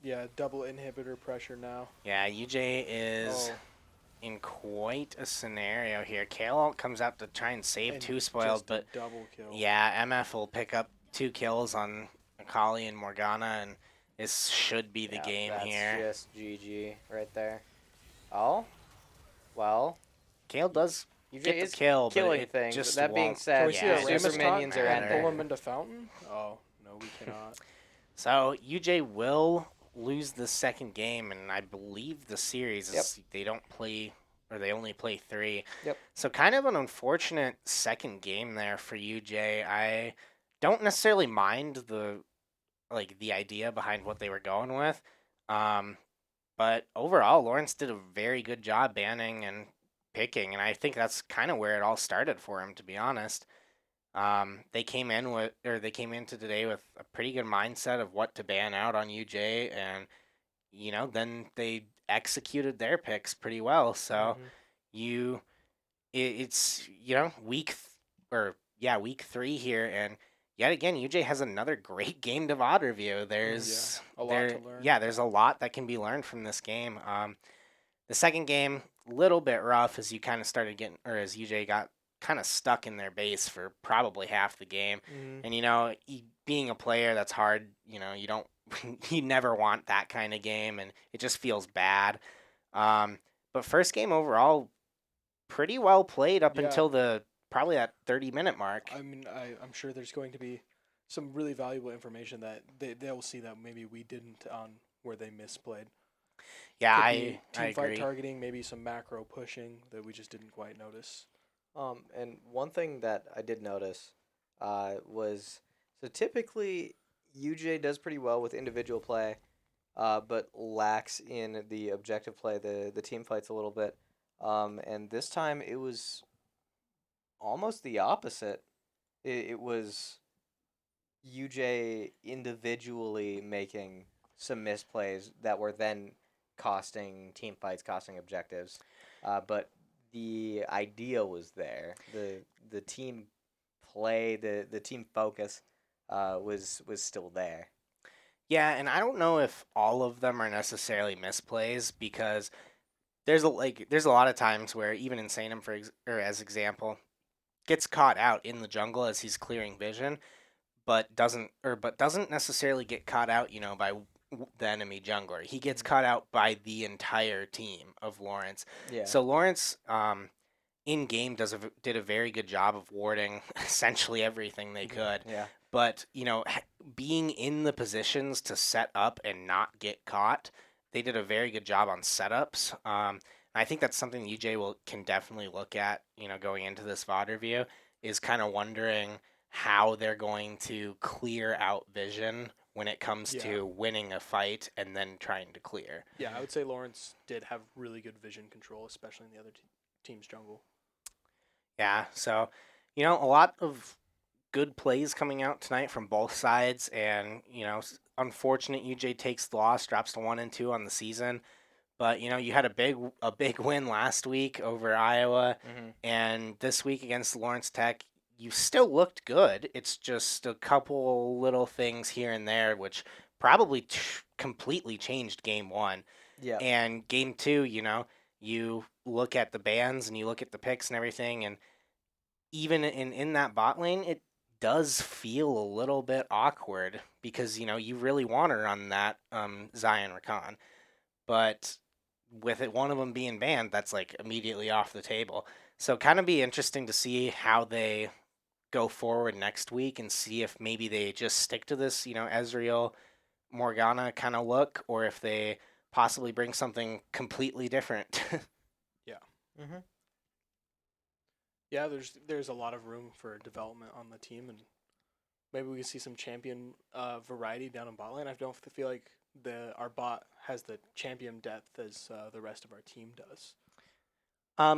Yeah, double inhibitor pressure now. Yeah, UJ is in quite a scenario here. Kale comes out to try and save And two spoiled, just a but double kill. yeah, MF will pick up 2 kills on Akali and Morgana, and this should be the game here. That's just GG right there. Oh, well, Kale does UJ get the is kill, but killing it things. just But that being won't. said, Can we see a it super Rammus minions are matter. pull ending. him into fountain? Oh, no, we cannot. So UJ will lose the second game, and I believe the series is they don't play, or they only play 3. Yep. So kind of an unfortunate second game there for UJ. I don't necessarily mind the idea behind what they were going with, but overall Lawrence did a very good job banning and picking, and I think that's kind of where it all started for him, to be honest. They came into today with a pretty good mindset of what to ban out on UJ, and then they executed their picks pretty well. So it's week 3 here, and yet again UJ has another great game to VOD review. There's a lot to learn. Yeah, there's a lot that can be learned from this game. The second game, little bit rough as as UJ got kind of stuck in their base for probably half the game. And being a player, that's hard. You don't you never want that kind of game, and it just feels bad. But first game overall, pretty well played up until probably that 30-minute mark. I mean, I'm sure there's going to be some really valuable information that they will see that maybe we didn't on where they misplayed. Yeah, I agree. Teamfight targeting, maybe some macro pushing that we just didn't quite notice. And one thing that I did notice was, so typically UJ does pretty well with individual play, but lacks in the objective play, the team fights a little bit. And this time it was almost the opposite. It was UJ individually making some misplays that were then costing team fights, costing objectives. But the idea was there. The team play, the team focus was still there. Yeah, and I don't know if all of them are necessarily misplays, because there's a lot of times where even Insanum as example gets caught out in the jungle as he's clearing vision, but doesn't necessarily get caught out, by the enemy jungler. He gets caught out by the entire team of Lawrence. Yeah. So Lawrence in game did a very good job of warding essentially everything they could. Yeah. But being in the positions to set up and not get caught, they did a very good job on setups. I think that's something UJ can definitely look at, going into this VOD review, is kind of wondering how they're going to clear out vision when it comes to winning a fight and then trying to clear. Yeah, I would say Lawrence did have really good vision control, especially in the other team's jungle. Yeah, so, a lot of good plays coming out tonight from both sides, and, unfortunate UJ takes the loss, drops to 1-2 on the season. But you had a big win last week over Iowa, Mm-hmm. and this week against Lawrence Tech, you still looked good. It's just a couple little things here and there, which probably completely changed game one. Yeah. And game two, you look at the bands and you look at the picks and everything, and even in that bot lane, it does feel a little bit awkward because you really want to run that Zion Rakan, but with it one of them being banned, that's like immediately off the table. So kind of be interesting to see how they go forward next week and see if maybe they just stick to this Ezreal Morgana kind of look, or if they possibly bring something completely different. Yeah. Mm-hmm. Yeah, there's a lot of room for development on the team, and maybe we can see some champion variety down in bot lane. I don't feel like our bot has the champion depth as the rest of our team does.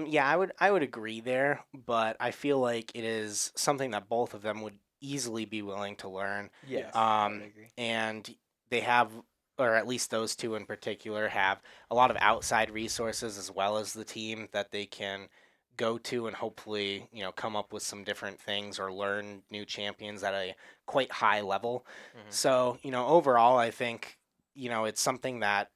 Yeah, I would agree there, but I feel like it is something that both of them would easily be willing to learn. Yes. I would agree. And they have, or at least those two in particular, have a lot of outside resources as well as the team that they can go to and hopefully come up with some different things or learn new champions at a quite high level. Mm-hmm. So overall, I think it's something that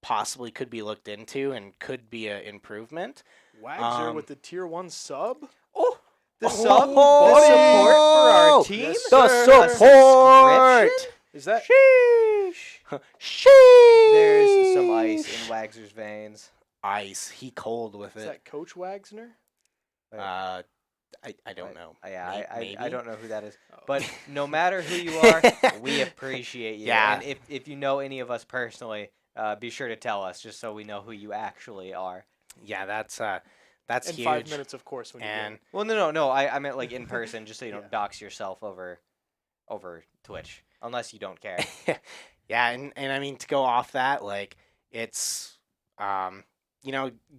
possibly could be looked into and could be an improvement. Wagzer with the tier 1 sub. Oh, the Oh, support for our team. Yes, The sir. support. Subscription? Is that Sheesh. Sheesh. There's some ice in Wagzer's veins. Ice. He cold with is it. that Coach Wagner? Wait, I don't know. yeah, Maybe. I don't know who that is. Oh. But no matter who you are, we appreciate you. Yeah. And if you know any of us personally, be sure to tell us just so we know who you actually are. Yeah, that's In huge. 5 minutes, of course, when And you Well, no. I meant like in person, just so you don't Yeah. dox yourself over Twitch, unless you don't care. yeah, and I mean to go off that, like it's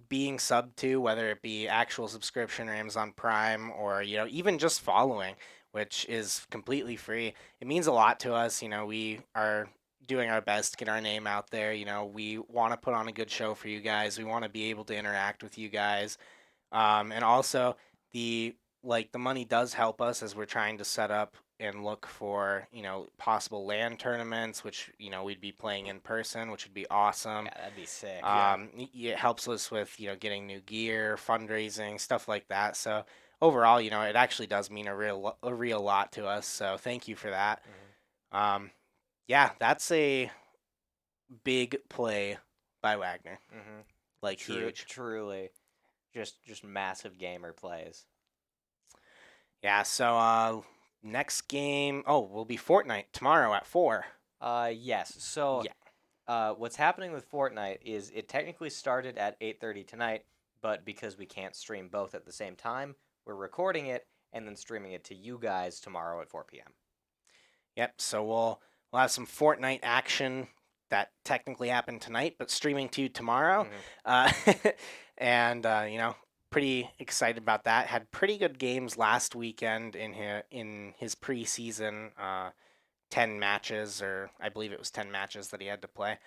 being sub to, whether it be actual subscription or Amazon Prime or even just following, which is completely free. It means a lot to us. We are doing our best to get our name out there. We want to put on a good show for you guys. We want to be able to interact with you guys. And also the money does help us as we're trying to set up and look for possible LAN tournaments, which we'd be playing in person, which would be awesome. Yeah, that'd be sick. It helps us with getting new gear, fundraising, stuff like that. So overall, it actually does mean a real lot to us. So thank you for that. Mhm. Yeah, that's a big play by Wagner. Mhm. Like huge. Truly, just massive gamer plays. Yeah. So next game, will be Fortnite tomorrow at 4. Yes. So, what's happening with Fortnite is it technically started at 8:30 tonight, but because we can't stream both at the same time, we're recording it and then streaming it to you guys tomorrow at 4 p.m. Yep. So we'll have some Fortnite action that technically happened tonight, but streaming to you tomorrow. And pretty excited about that. Had pretty good games last weekend in his preseason. 10 matches, or I believe it was 10 matches that he had to play.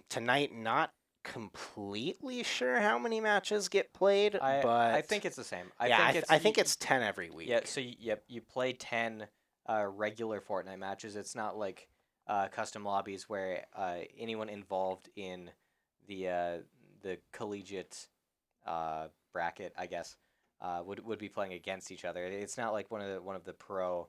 Tonight, not completely sure how many matches get played, but I think it's the same. I think it's 10 every week. Yeah. So you play 10 regular Fortnite matches. It's not like custom lobbies where anyone involved in the collegiate bracket, I guess, would be playing against each other. It's not like one of the pro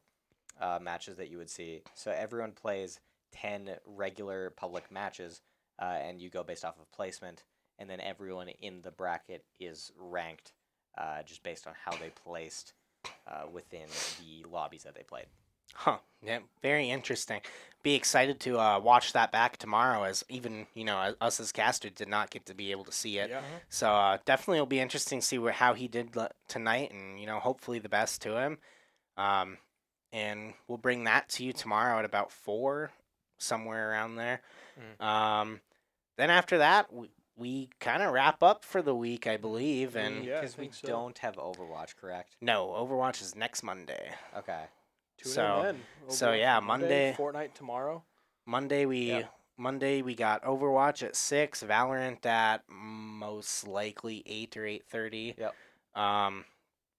matches that you would see. So everyone plays 10 regular public matches, and you go based off of placement, and then everyone in the bracket is ranked just based on how they placed within the lobbies that they played. Huh. Yeah, very interesting. Be excited to watch that back tomorrow, as even us as casters did not get to be able to see it. Yeah. So definitely will be interesting to see how he did tonight, and hopefully the best to him. And we'll bring that to you tomorrow at about 4, somewhere around there. Then after that, we kind of wrap up for the week, I believe. And Yeah, I Because we think so. don't have Overwatch, correct? no, Overwatch is next Monday. Okay. Tune So- in then. so Overwatch yeah, Monday- Fortnite tomorrow. Monday we Yep. Monday we got Overwatch at 6, Valorant at most likely 8 or 8:30. Yep.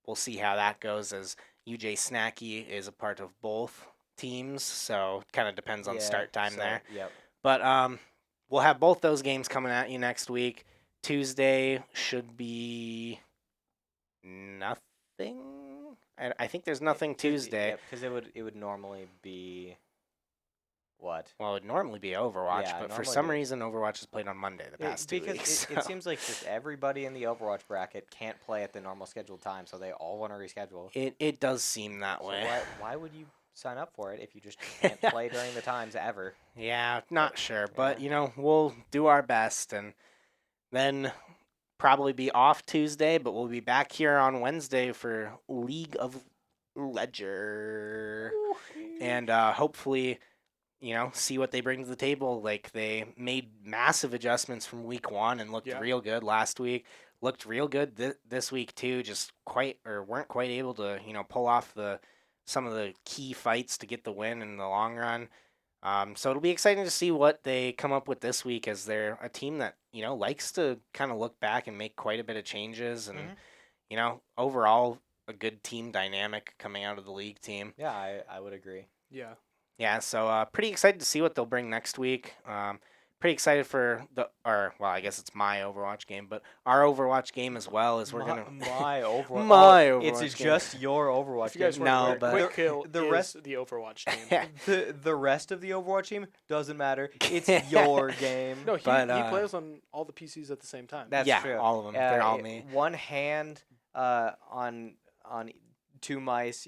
We'll see how that goes as UJ Snacky is a part of both teams, so kind of depends on start time there. Yep. But we'll have both those games coming at you next week. Tuesday should be nothing. I think there's nothing Tuesday. Because it would normally be what? Well, it would normally be Overwatch, Yeah, but for normally some be. reason Overwatch is played on Monday the past 2 Because weeks. it seems like just everybody in the Overwatch bracket can't play at the normal scheduled time, so they all want to reschedule. It does seem that So way. why would you sign up for it if you just can't play during the times ever? Yeah, not sure, but yeah. we'll do our best, and then probably be off Tuesday, but we'll be back here on Wednesday for League of Ledger, and hopefully, see what they bring to the table. Like, they made massive adjustments from week 1 and looked real good last week. Looked real good this week too. Just weren't quite able to pull off some of the key fights to get the win in the long run. So it'll be exciting to see what they come up with this week, as they're a team that likes to kind of look back and make quite a bit of changes, and overall a good team dynamic coming out of the league team. Yeah, I would agree. Yeah. Yeah, so pretty excited to see what they'll bring next week. Pretty excited for I guess it's my Overwatch game, but our Overwatch game as well, is we're gonna my Overwatch. My Overwatch It's game. just your Overwatch If you guys game. weren't No, aware, but- Quick Kill The is rest- the Overwatch team. The rest of the Overwatch team doesn't matter. It's your game. No, he plays on all the PCs at the same time. That's yeah, true. all of them. They're all me. One hand on 2 mice,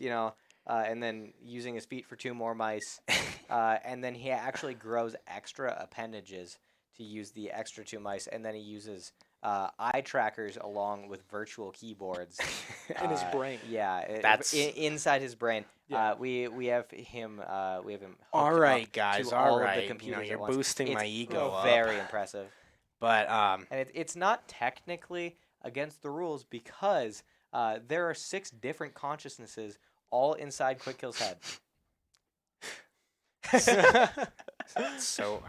and then using his feet for 2 more mice, and then he actually grows extra appendages to use the extra 2 mice, and then he uses eye trackers along with virtual keyboards In his brain. Yeah, That's- inside his brain. Yeah. We have him. All hooked right, up guys. to All all of the right. computers You're at once. boosting my It's ego up. very impressive. But And it's not technically against the rules because there are 6 different consciousnesses all inside Quick Kill's head. so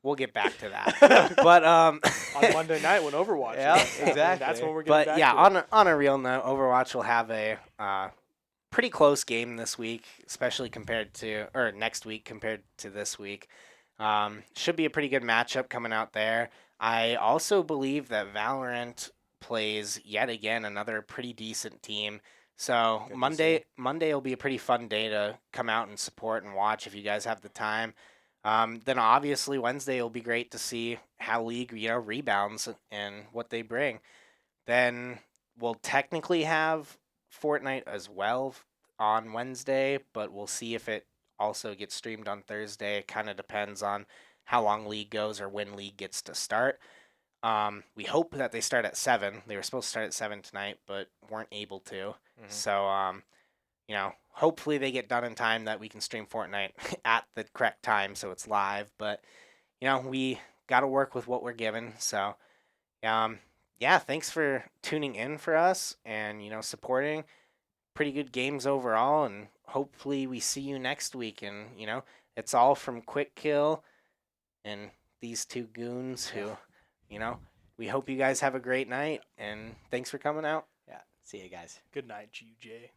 we'll get back to that. But On Monday night when Overwatch Yeah, is. exactly. That's when we're getting but back yeah, to. on a real note, Overwatch will have a pretty close game this week, especially next week compared to this week. Should be a pretty good matchup coming out there. I also believe that Valorant plays yet again another pretty decent team. So Good to Monday will be a pretty fun day to come out and support and watch if you guys have the time. Then obviously Wednesday will be great to see how League rebounds and what they bring. Then we'll technically have Fortnite as well on Wednesday, but we'll see if it also gets streamed on Thursday. It kind of depends on how long League goes or when League gets to start. We hope that they start at 7. They were supposed to start at 7 tonight, but weren't able to. Mhm. So, hopefully they get done in time that we can stream Fortnite at the correct time so it's live. But, we got to work with what we're given. So, yeah, thanks for tuning in for us and, supporting. Pretty good games overall, and hopefully we see you next week. And, it's all from Quick Kill and these 2 goons who, we hope you guys have a great night, and thanks for coming out. Yeah. See you guys. Good night, GJ.